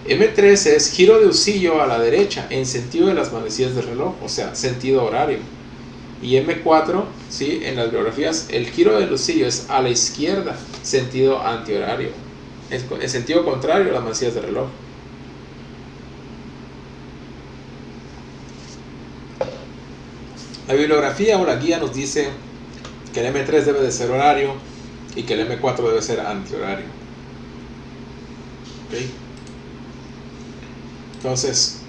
M3 es giro de husillo a la derecha en sentido de las manecillas del reloj, o sea, sentido horario. Y M4, ¿sí?, en las bibliografías, el giro del husillo es a la izquierda, sentido antihorario, en sentido contrario a las manecillas del reloj. La bibliografía o la guía nos dice que el M3 debe de ser horario y que el M4 debe ser antihorario. ¿Okay? Entonces,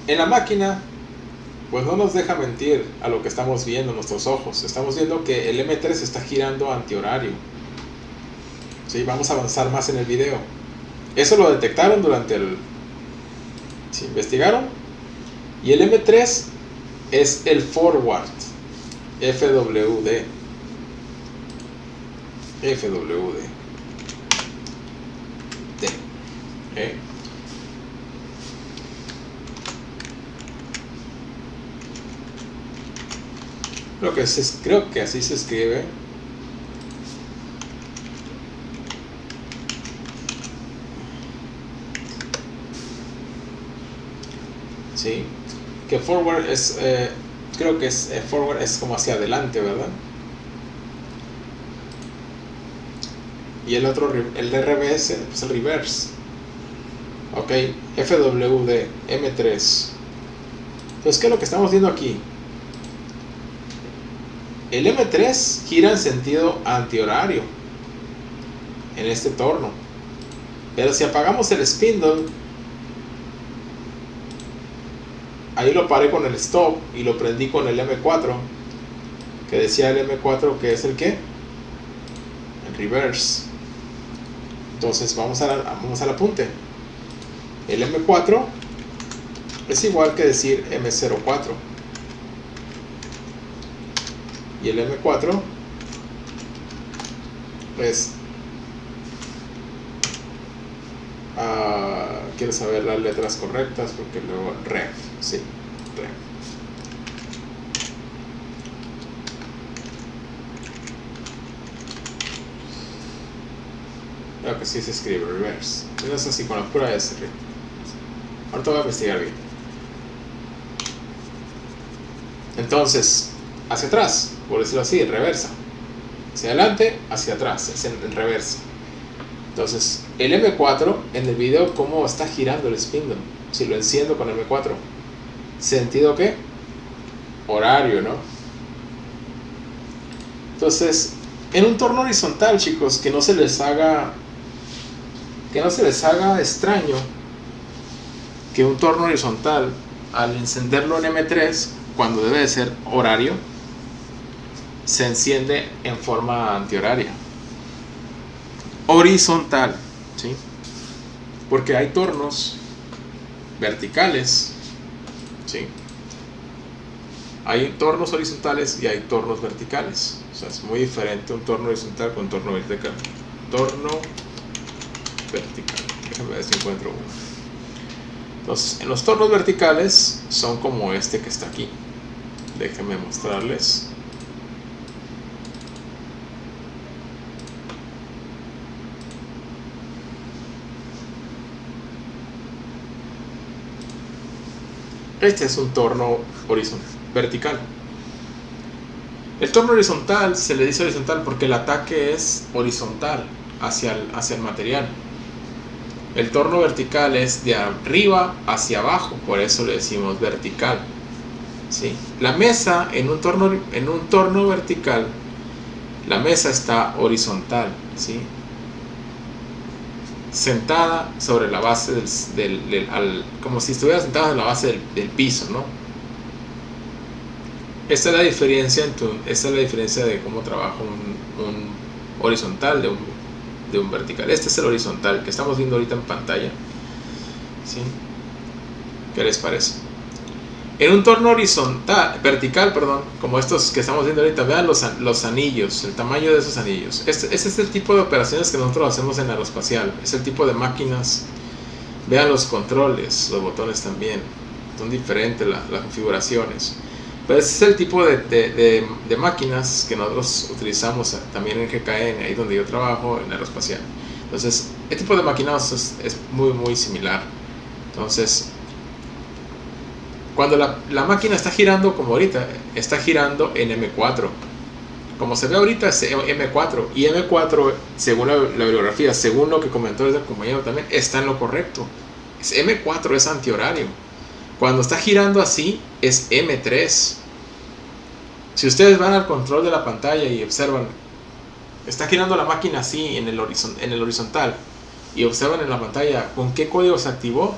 en la máquina, pues no nos deja mentir a lo que estamos viendo en nuestros ojos. Estamos viendo que el M3 está girando antihorario. ¿Sí? Vamos a avanzar más en el video. Eso lo detectaron durante el... ¿Sí? ¿Investigaron? Y el M3 es el forward, FWD. ¿Okay? Creo que así se escribe. Sí, que forward es, creo que es forward es como hacia adelante, ¿verdad? Y el otro, el RBS, es el reverse. Ok, FWD, M3. Entonces, ¿qué es lo que estamos viendo aquí? El M3 gira en sentido antihorario en este torno. Pero si apagamos el spindle, ahí lo paré con el stop y lo prendí con el M4, que decía el M4 que es el ¿qué? El reverse. Entonces vamos al apunte. El M4 es igual que decir M04. Y el M4 es... quiero saber las letras correctas porque luego ref, sí, ref. Creo que sí se escribe reverse. No es así con la pura S. Ahorita voy a investigar bien. Entonces, hacia atrás, por decirlo así, reversa. Hacia adelante, hacia atrás, es en reversa. Entonces, el M4, en el video, ¿cómo está girando el spindle? Si lo enciendo con el M4. ¿Sentido qué? Horario, ¿no? Entonces, en un torno horizontal, chicos, que no se les haga extraño que un torno horizontal, al encenderlo en M3, cuando debe de ser horario, se enciende en forma antihoraria. Horizontal, ¿sí? Porque hay tornos verticales, ¿sí? Hay tornos horizontales y hay tornos verticales. O sea, es muy diferente un torno horizontal con un torno vertical. Torno vertical. Déjenme ver si encuentro uno. Entonces, en los tornos verticales son como este que está aquí. Déjenme mostrarles. Este es un torno vertical. El torno horizontal se le dice horizontal porque el ataque es horizontal hacia el material. El torno vertical es de arriba hacia abajo, por eso le decimos vertical. ¿Sí? La mesa en un torno vertical, la mesa está horizontal, ¿sí? Sentada sobre la base como si estuviera sentada en la base del piso, ¿no? Esta es la diferencia de cómo trabaja un horizontal de un vertical. Este es el horizontal que estamos viendo ahorita en pantalla, ¿sí? ¿Qué les parece? En un torno vertical, como estos que estamos viendo ahorita, vean los anillos, el tamaño de esos anillos. Este es el tipo de operaciones que nosotros hacemos en aeroespacial. Es el tipo de máquinas. Vean los controles, los botones también. Son diferentes las configuraciones. Pero ese es el tipo de máquinas que nosotros utilizamos también en GKN, ahí donde yo trabajo, en aeroespacial. Entonces, este tipo de máquinas es muy, muy similar. Entonces, cuando la máquina está girando, como ahorita, está girando en M4. Como se ve ahorita es M4. Y M4, según la bibliografía, según lo que comentó el compañero también, está en lo correcto. M4 es antihorario. Cuando está girando así, es M3. Si ustedes van al control de la pantalla y observan, está girando la máquina así en el horizontal, y observan en la pantalla con qué código se activó.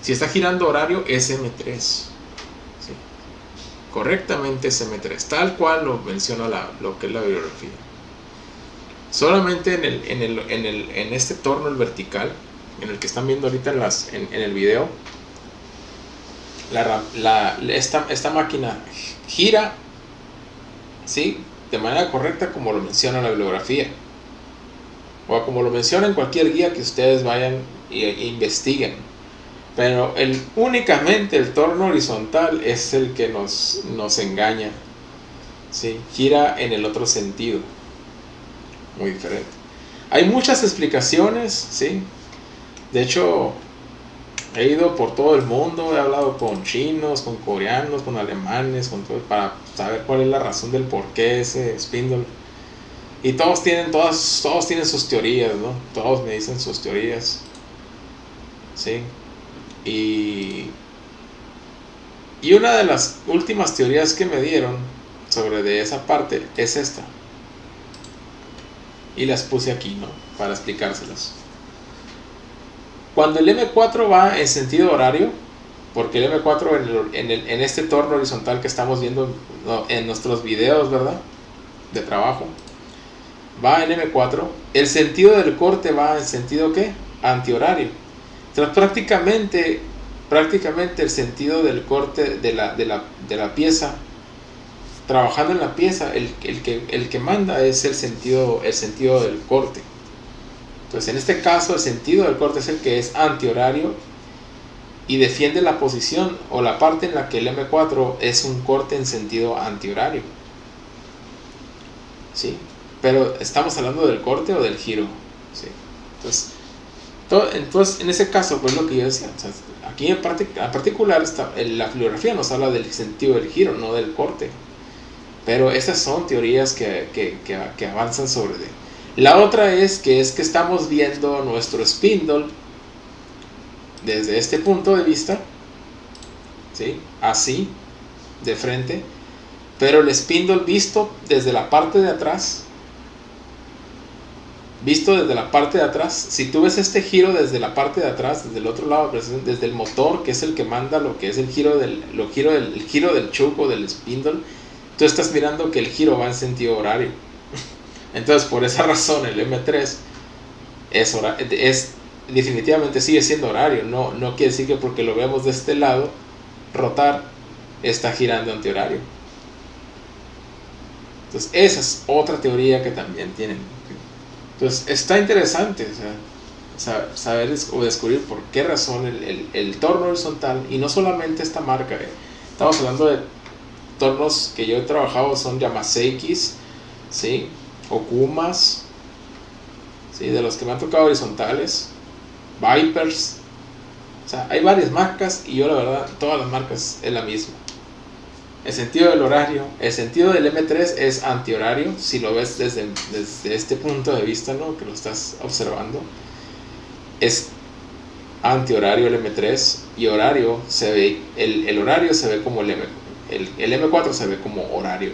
Si está girando horario, es M3. ¿Sí? Correctamente es M3, tal cual lo menciona lo que es la bibliografía. Solamente en este torno el vertical, en el que están viendo ahorita en el video, esta máquina gira, ¿sí?, de manera correcta como lo menciona la bibliografía, o como lo menciona en cualquier guía que ustedes vayan e investiguen. Pero únicamente el torno horizontal es el que nos engaña, ¿sí? Gira en el otro sentido, muy diferente. Hay muchas explicaciones, ¿sí? De hecho, he ido por todo el mundo, he hablado con chinos, con coreanos, con alemanes, con todo, para saber cuál es la razón del por qué ese spindle. Y todos tienen sus teorías, ¿no? Todos me dicen sus teorías, ¿sí? Y una de las últimas teorías que me dieron de esa parte es esta. Y las puse aquí, ¿no?, para explicárselas. Cuando el M4 va en sentido horario, porque el M4 en este torno horizontal que estamos viendo en nuestros videos, ¿verdad?, de trabajo, va en M4, el sentido del corte va en sentido, ¿qué?, antihorario. Entonces prácticamente el sentido del corte de la pieza, trabajando en la pieza, el que manda es el sentido del corte. Entonces, en este caso, el sentido del corte es el que es antihorario y defiende la posición o la parte en la que el M4 es un corte en sentido antihorario, ¿sí? Pero estamos hablando del corte o del giro, ¿sí? Entonces, en ese caso, pues lo que yo decía, o sea, aquí en particular la bibliografía nos habla del sentido del giro, no del corte. Pero esas son teorías que avanzan sobre de. La otra es que estamos viendo nuestro spindle desde este punto de vista, ¿sí?, así, de frente, pero el spindle visto desde la parte de atrás, si tú ves este giro desde la parte de atrás, desde el otro lado, desde el motor, que es el que manda lo que es el giro del choke o del spindle, tú estás mirando que el giro va en sentido horario. Entonces, por esa razón, el M3 definitivamente sigue siendo horario. No quiere decir que porque lo vemos de este lado rotar, está girando antihorario. Entonces, esa es otra teoría que también tienen. Entonces, está interesante, o sea, saber o descubrir por qué razón el torno horizontal, y no solamente esta marca, estamos hablando de tornos que yo he trabajado, son Yamaseikis, ¿sí? Okumas, ¿sí? De los que me han tocado horizontales, Vipers, o sea, hay varias marcas y yo la verdad, todas las marcas es la misma. El sentido del horario, el sentido del M3 es antihorario, si lo ves desde este punto de vista, ¿no? Que lo estás observando, es antihorario el M3, y horario se ve, el horario se ve como el M4 se ve como horario.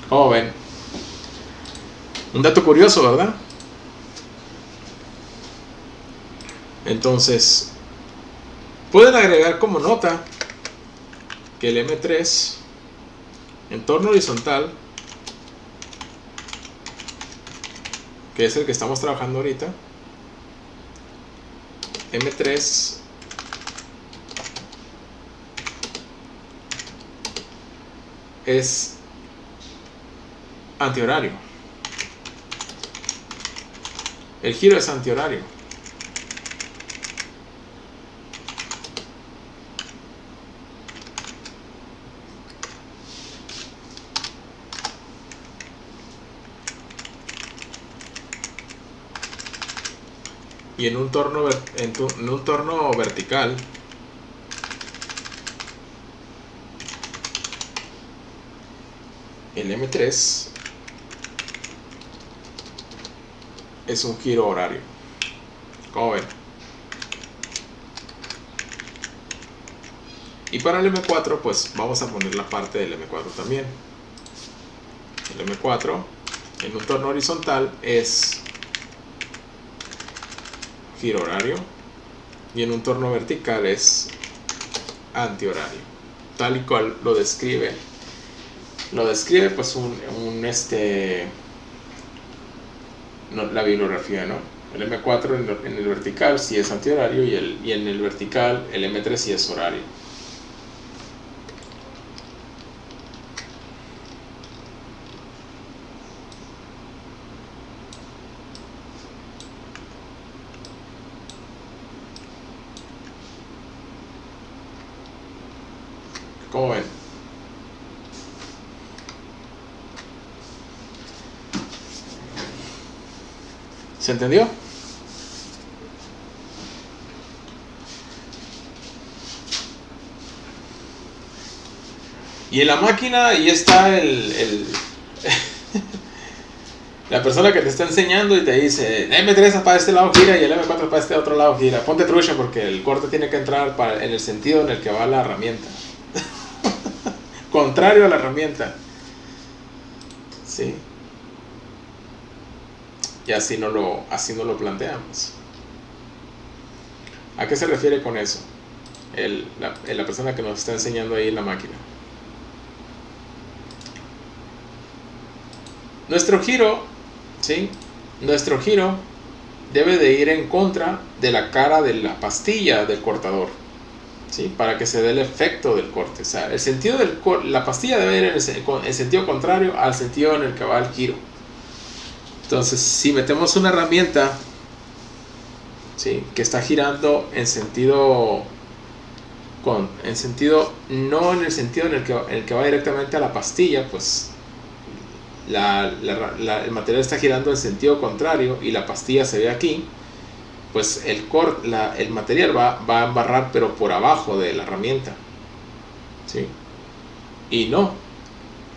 ¿Cómo ven? Un dato curioso, ¿verdad? Entonces, pueden agregar como nota que el M3 en torno horizontal, que es el que estamos trabajando ahorita, M3 es antihorario. El giro es antihorario. Y en un torno vertical, el M3 es un giro horario. ¿Cómo ven? Y para el M4 pues vamos a poner la parte del M4 también. El M4 en un torno horizontal es giro horario, y en un torno vertical es antihorario, tal y cual lo describe pues la bibliografía, ¿no? El M4 en el vertical sí es antihorario, y en el vertical el M3 sí es horario. ¿Cómo ven? ¿Se entendió? Y en la máquina ahí está la persona que te está enseñando y te dice, M3 para este lado gira y el M4 para este otro lado gira. Ponte trucha porque el corte tiene que entrar en el sentido en el que va la herramienta. Contrario a la herramienta. ¿Sí? Y así no lo planteamos. ¿A qué se refiere con eso? La persona que nos está enseñando ahí en la máquina. Nuestro giro, ¿sí? Nuestro giro debe de ir en contra de la cara de la pastilla del cortador, ¿sí? Para que se dé el efecto del corte. O sea, el sentido la pastilla debe ir en el sentido contrario al sentido en el que va el giro. Entonces, si metemos una herramienta, ¿sí? Que está girando en sentido no en el sentido en el que va directamente a la pastilla, pues el material está girando en sentido contrario y la pastilla se ve aquí, pues el material va a embarrar pero por abajo de la herramienta, ¿sí? Y no,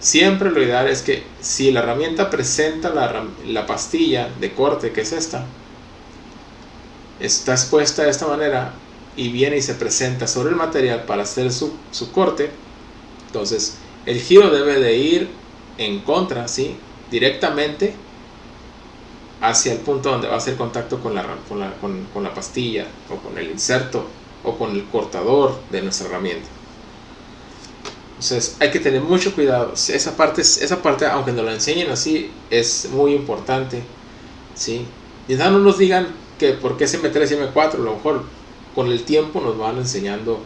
siempre lo ideal es que si la herramienta presenta la pastilla de corte, que es esta, está expuesta de esta manera y viene y se presenta sobre el material para hacer su corte, entonces el giro debe de ir en contra, ¿sí? Directamente hacia el punto donde va a hacer contacto con la pastilla o con el inserto o con el cortador de nuestra herramienta. Entonces hay que tener mucho cuidado. Esa parte aunque nos la enseñen así, es muy importante, ¿sí? Y no nos digan que por qué es M3 y M4, a lo mejor con el tiempo nos van enseñando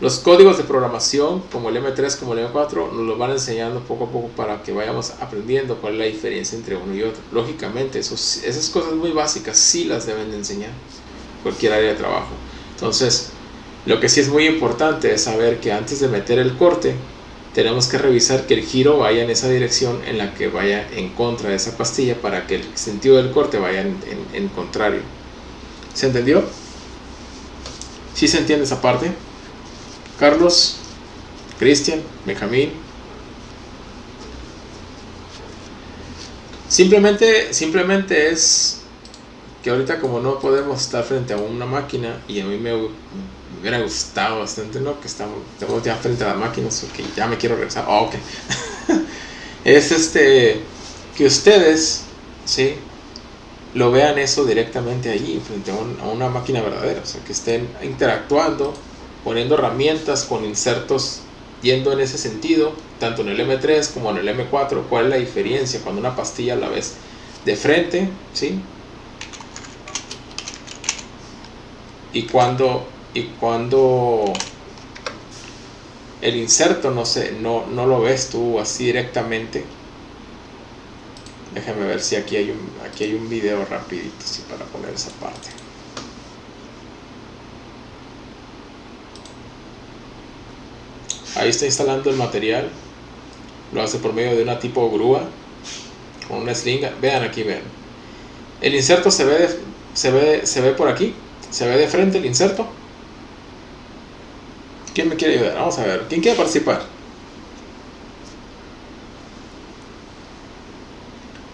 Los códigos de programación, como el M3, como el M4, nos los van enseñando poco a poco para que vayamos aprendiendo cuál es la diferencia entre uno y otro. Lógicamente, esas cosas muy básicas sí las deben de enseñar cualquier área de trabajo. Entonces, lo que sí es muy importante es saber que antes de meter el corte, tenemos que revisar que el giro vaya en esa dirección en la que vaya en contra de esa pastilla para que el sentido del corte vaya en contrario. ¿Se entendió? ¿Sí se entiende esa parte? Carlos, Cristian, Benjamín. Simplemente es que ahorita como no podemos estar frente a una máquina, y a mí me hubiera gustado bastante, ¿no? Que estamos ya frente a la máquina, que ya me quiero regresar. Oh, ok. Es que ustedes, ¿sí?, lo vean eso directamente allí, frente a una máquina verdadera. O sea, que estén interactuando, poniendo herramientas con insertos yendo en ese sentido, tanto en el M3 como en el M4. ¿Cuál es la diferencia cuando una pastilla la ves de frente, ¿sí?, y cuando el inserto no lo ves tú así directamente? Déjame ver si aquí hay un video rapidito, sí, para poner esa parte. Ahí está instalando el material. Lo hace por medio de una tipo grúa con una slinga. Vean aquí, vean. El inserto se ve por aquí. Se ve de frente el inserto. ¿Quién me quiere ayudar? Vamos a ver. ¿Quién quiere participar?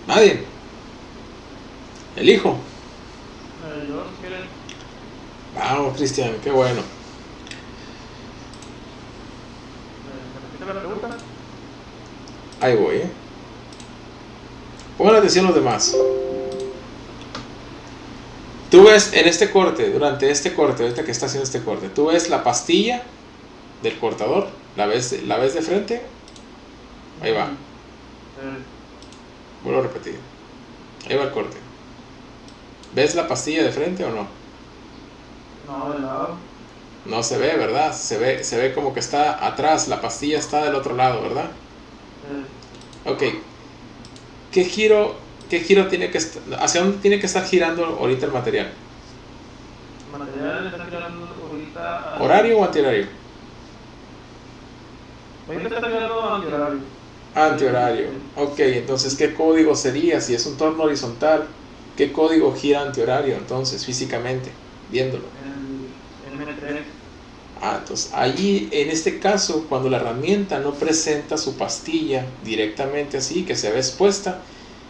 Nadie. El hijo. Yo, si quieren. Vamos, Cristian, qué bueno. ¿Me repite la pregunta? Ahí voy, Pongan atención los demás. Tú ves en este corte, durante este corte, ahorita que está haciendo este corte, tú ves la pastilla del cortador. ¿La ves de frente? Ahí va. Vuelvo a repetir. Ahí va el corte. ¿Ves la pastilla de frente o no? No, de lado. No se ve, ¿verdad? Se ve como que está atrás. La pastilla está del otro lado, ¿verdad? Ok. ¿Qué giro tiene que estar? ¿Hacia dónde tiene que estar girando ahorita el material? El material está girando ahorita. ¿Horario o antihorario? Ahorita está girando antihorario. Antihorario. Ok, entonces, ¿qué código sería? Si es un torno horizontal, ¿qué código gira antihorario entonces, físicamente, viéndolo? El M3. Entonces, allí, en este caso, cuando la herramienta no presenta su pastilla directamente así, que se ve expuesta,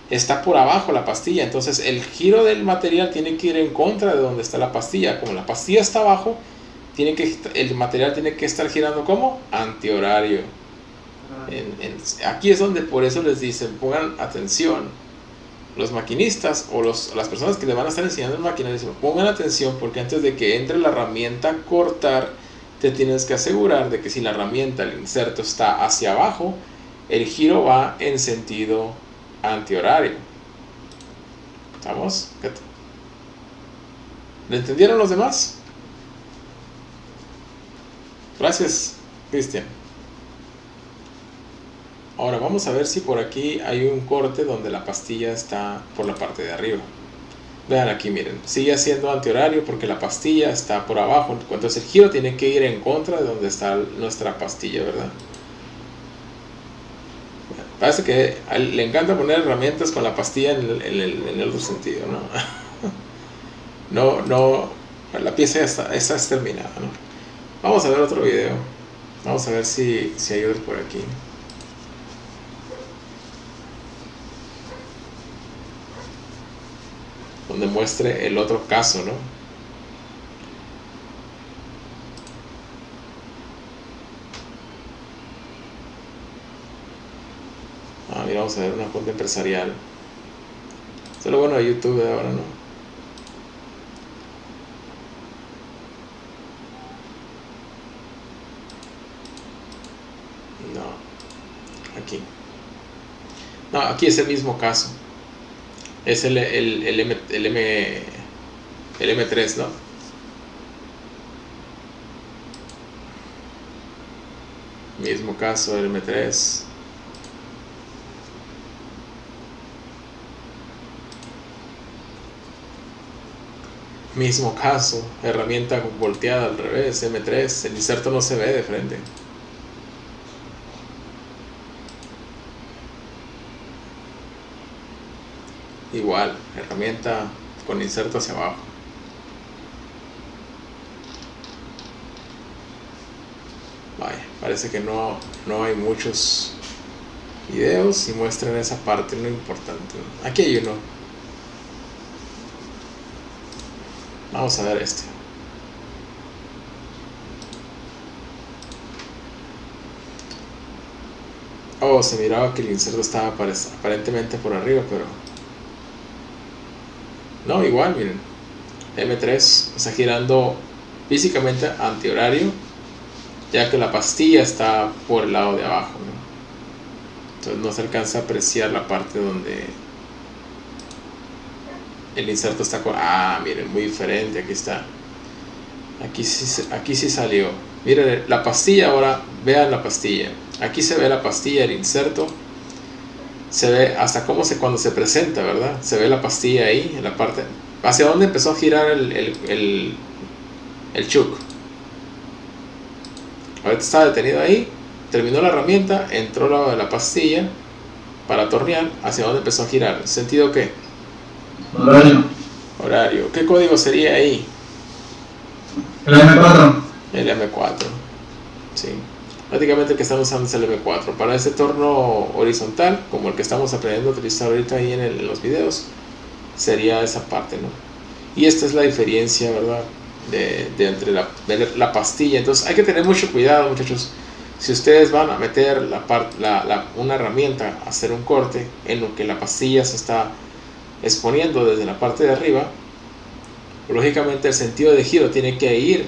está por abajo la pastilla. Entonces, el giro del material tiene que ir en contra de donde está la pastilla. Como la pastilla está abajo, el material tiene que estar girando como antihorario. Aquí es donde por eso les dicen, pongan atención. Los maquinistas o las personas que le van a estar enseñando en máquina, dicen, pongan atención, porque antes de que entre la herramienta a cortar, te tienes que asegurar de que si la herramienta, el inserto, está hacia abajo, el giro va en sentido antihorario. ¿Estamos? ¿Le entendieron los demás? Gracias, Cristian. Ahora vamos a ver si por aquí hay un corte donde la pastilla está por la parte de arriba. Vean aquí, miren, sigue siendo antihorario porque la pastilla está por abajo. Entonces el giro tiene que ir en contra de donde está nuestra pastilla, ¿verdad? Parece que le encanta poner herramientas con la pastilla en el otro sentido, ¿no? No, la pieza ya está terminada, ¿no? Vamos a ver otro video. Vamos a ver si hay otro por aquí. Donde muestre el otro caso, ¿no? Mira, vamos a ver una cuenta empresarial. Esto es lo bueno de YouTube de ahora, ¿no? No, aquí. No, aquí es el mismo caso. Es el M3, ¿no? Mismo caso del M3. Mismo caso, herramienta volteada al revés, M3, el inserto no se ve de frente. Igual, herramienta con inserto hacia abajo. Vaya, parece que no hay muchos videos y muestran esa parte no importante. Aquí hay uno. Vamos a ver este. Oh, se miraba que el inserto estaba aparentemente por arriba, pero no, igual, miren. M3 está girando físicamente antihorario, ya que la pastilla está por el lado de abajo, ¿no? Entonces no se alcanza a apreciar la parte donde el inserto está con... Ah, miren, muy diferente. Aquí está. Aquí sí salió. Miren la pastilla ahora. Vean la pastilla. Aquí se ve la pastilla, el inserto. Se ve hasta cómo cuando se presenta, ¿verdad? Se ve la pastilla ahí, en la parte... ¿Hacia dónde empezó a girar el chuck? Ahorita está detenido ahí. Terminó la herramienta. Entró la pastilla para tornear. ¿Hacia dónde empezó a girar? ¿Sentido qué? Horario. ¿Qué código sería ahí? El M4. El M4. Sí. Prácticamente el que estamos usando es el M4. Para ese torno horizontal, como el que estamos aprendiendo a utilizar ahorita ahí en los videos, sería esa parte, ¿no? Y esta es la diferencia, ¿verdad? De entre la pastilla. Entonces hay que tener mucho cuidado, muchachos. Si ustedes van a meter una herramienta a hacer un corte en lo que la pastilla se está exponiendo desde la parte de arriba, lógicamente el sentido de giro tiene que ir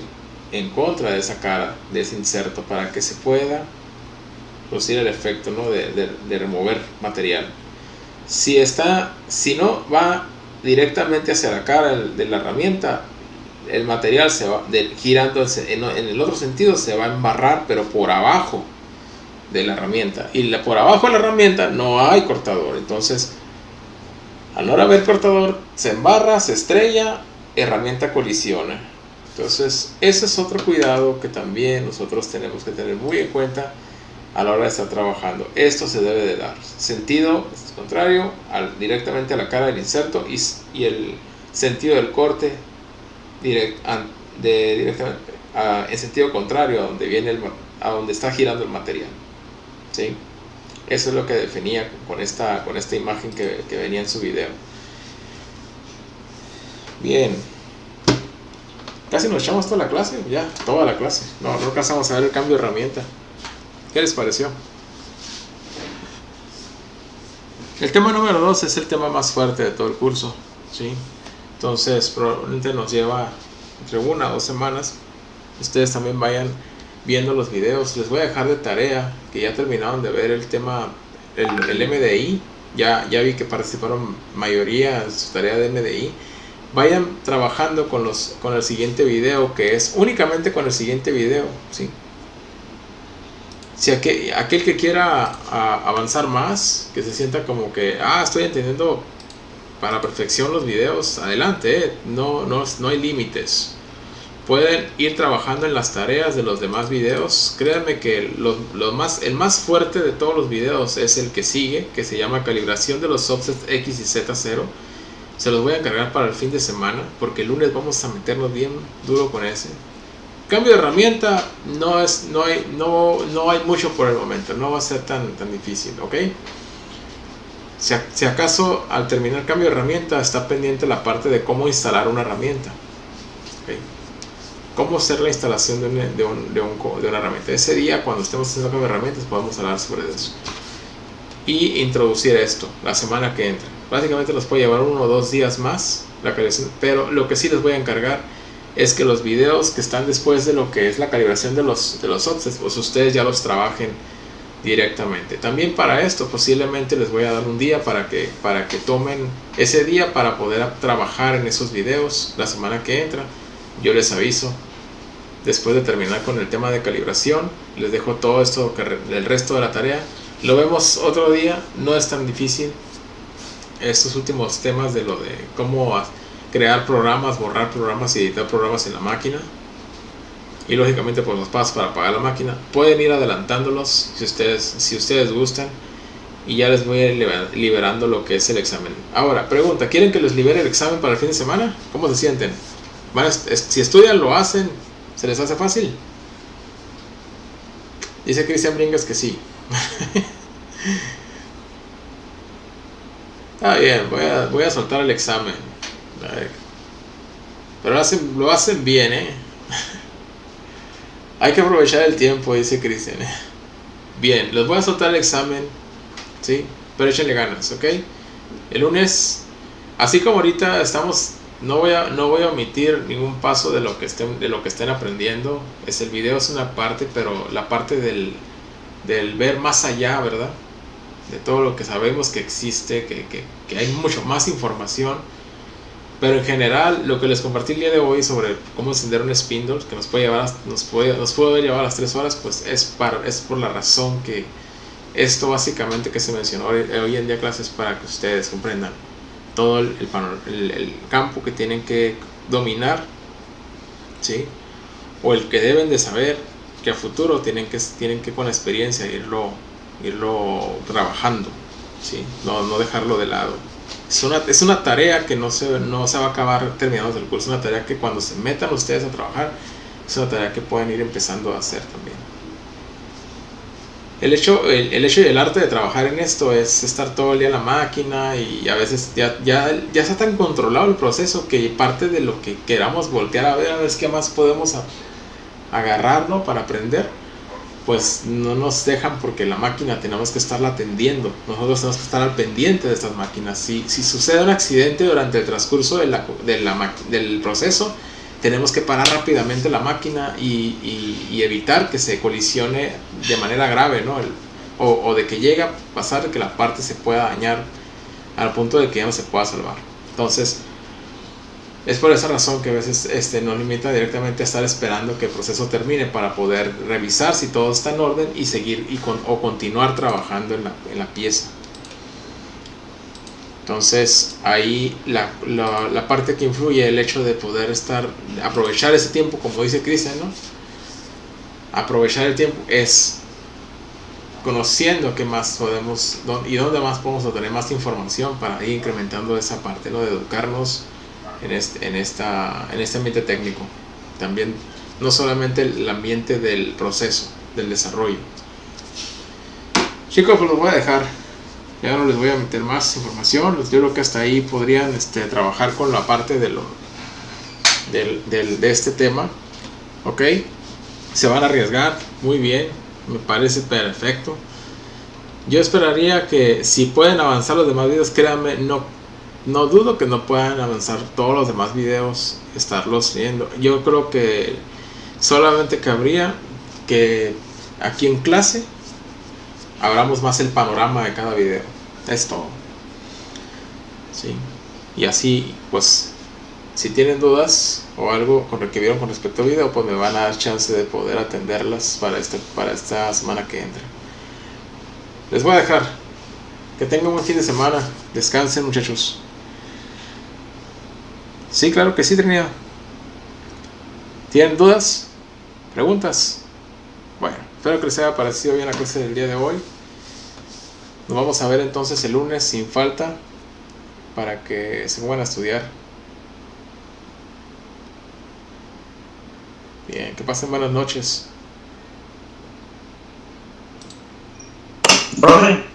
en contra de esa cara, de ese inserto, para que se pueda producir el efecto, ¿no? de remover material. Si no va directamente hacia la cara de la herramienta, el material se va girando en el otro sentido, se va a embarrar, pero por abajo de la herramienta, y por abajo de la herramienta no hay cortador. Entonces, al no haber cortador, se embarra, se estrella, herramienta colisiona. Entonces, ese es otro cuidado que también nosotros tenemos que tener muy en cuenta a la hora de estar trabajando. Esto se debe de dar sentido contrario directamente a la cara del inserto, y el sentido del corte directamente en sentido contrario a donde está girando el material, ¿sí? Eso es lo que definía con esta imagen que venía en su video. Bien, casi nos echamos toda la clase, ya, toda la clase. No alcanzamos a ver el cambio de herramienta. ¿Qué les pareció? El tema número 2 es el tema más fuerte de todo el curso, ¿sí? Entonces probablemente nos lleva entre 1 o 2 semanas. Ustedes también vayan viendo los videos. Les voy a dejar de tarea que ya terminaron de ver el tema, el MDI. Ya vi que participaron mayoría en su tarea de MDI. Vayan trabajando con el siguiente video, que es únicamente con el siguiente video, ¿sí? Si aquel que quiera avanzar más, que se sienta como que estoy entendiendo para perfección los videos, adelante, no hay límites. Pueden ir trabajando en las tareas de los demás videos. Créanme que el más fuerte de todos los videos es el que sigue, que se llama calibración de los offsets X y Z0. Se los voy a encargar para el fin de semana, porque el lunes vamos a meternos bien duro con ese. Cambio de herramienta no hay mucho por el momento, no va a ser tan difícil, ¿ok? Si acaso al terminar el cambio de herramienta está pendiente la parte de cómo instalar una herramienta, ¿okay? Cómo hacer la instalación de una herramienta. Ese día, cuando estemos haciendo cambio de herramientas, podemos hablar sobre eso y introducir esto la semana que entra. Básicamente nos puede llevar 1 o 2 días más la calibración, pero lo que sí les voy a encargar es que los videos que están después de lo que es la calibración de los offsets, pues ustedes ya los trabajen directamente. También para esto posiblemente les voy a dar un día para que tomen ese día para poder trabajar en esos videos la semana que entra. Yo les aviso después de terminar con el tema de calibración. Les dejo todo esto, el resto de la tarea. Lo vemos otro día, no es tan difícil. Estos últimos temas de lo de cómo crear programas, borrar programas y editar programas en la máquina. Y lógicamente pues los pasos para apagar la máquina. Pueden ir adelantándolos si ustedes gustan. Y ya les voy a ir liberando lo que es el examen. Ahora, pregunta, ¿quieren que les libere el examen para el fin de semana? ¿Cómo se sienten? Si estudian, lo hacen, ¿se les hace fácil? Dice Cristian Bringas que sí. Está bien, voy a soltar el examen. Pero lo hacen bien, Hay que aprovechar el tiempo, dice Cristian. Bien, les voy a soltar el examen, ¿sí? Pero échenle ganas, ¿ok? El lunes, así como ahorita estamos, no voy a omitir ningún paso de lo que estén aprendiendo. El video es una parte, pero la parte del ver más allá, ¿verdad? De todo lo que sabemos que existe, que hay mucho más información. Pero en general, lo que les compartí el día de hoy sobre cómo encender un spindle, que nos puede llevar a las 3 horas, pues es por la razón que esto básicamente que se mencionó hoy en día clases, para que ustedes comprendan todo el campo que tienen que dominar, ¿sí? O el que deben de saber, que a futuro tienen que con la experiencia irlo trabajando, ¿sí? No dejarlo de lado. Es una tarea que no se va a acabar terminando el curso. Es una tarea que cuando se metan ustedes a trabajar, es una tarea que pueden ir empezando a hacer también. El hecho y el arte de trabajar en esto es estar todo el día en la máquina, y a veces ya está tan controlado el proceso que parte de lo que queramos voltear a ver qué más podemos agarrar, ¿no? Para aprender, pues no nos dejan, porque la máquina tenemos que estarla atendiendo. Nosotros tenemos que estar al pendiente de estas máquinas. Si sucede un accidente durante el transcurso del proceso, tenemos que parar rápidamente la máquina y evitar que se colisione de manera grave, ¿no? O de que llegue a pasar que la parte se pueda dañar al punto de que ya no se pueda salvar. Entonces, es por esa razón que a veces nos limita directamente a estar esperando que el proceso termine para poder revisar si todo está en orden y seguir o continuar trabajando en la pieza. Entonces ahí la parte que influye, el hecho de poder aprovechar ese tiempo, como dice Cristian, ¿no? Aprovechar el tiempo es conociendo qué más podemos y dónde más podemos obtener más información para ir incrementando esa parte, ¿no? De educarnos en este ambiente técnico. También no solamente el ambiente del proceso, del desarrollo. Chicos, pues los voy a dejar. Ya no les voy a meter más información. Yo creo que hasta ahí podrían trabajar con la parte de este tema. Ok, se van a arriesgar, muy bien, me parece perfecto. Yo esperaría que si pueden avanzar los demás videos, créanme, no dudo que no puedan avanzar todos los demás videos, estarlos viendo. Yo creo que solamente cabría que aquí en clase abramos más el panorama de cada video. Es todo. ¿Sí? Y así, pues, si tienen dudas o algo con lo que vieron con respecto al video, pues me van a dar chance de poder atenderlas para esta semana que entra. Les voy a dejar. Que tengan un buen fin de semana. Descansen, muchachos. Sí, claro que sí, Trinidad. ¿Tienen dudas? ¿Preguntas? Bueno, espero que les haya parecido bien la clase del día de hoy. Nos vamos a ver entonces el lunes sin falta, para que se pongan a estudiar. Bien, que pasen buenas noches. Profe.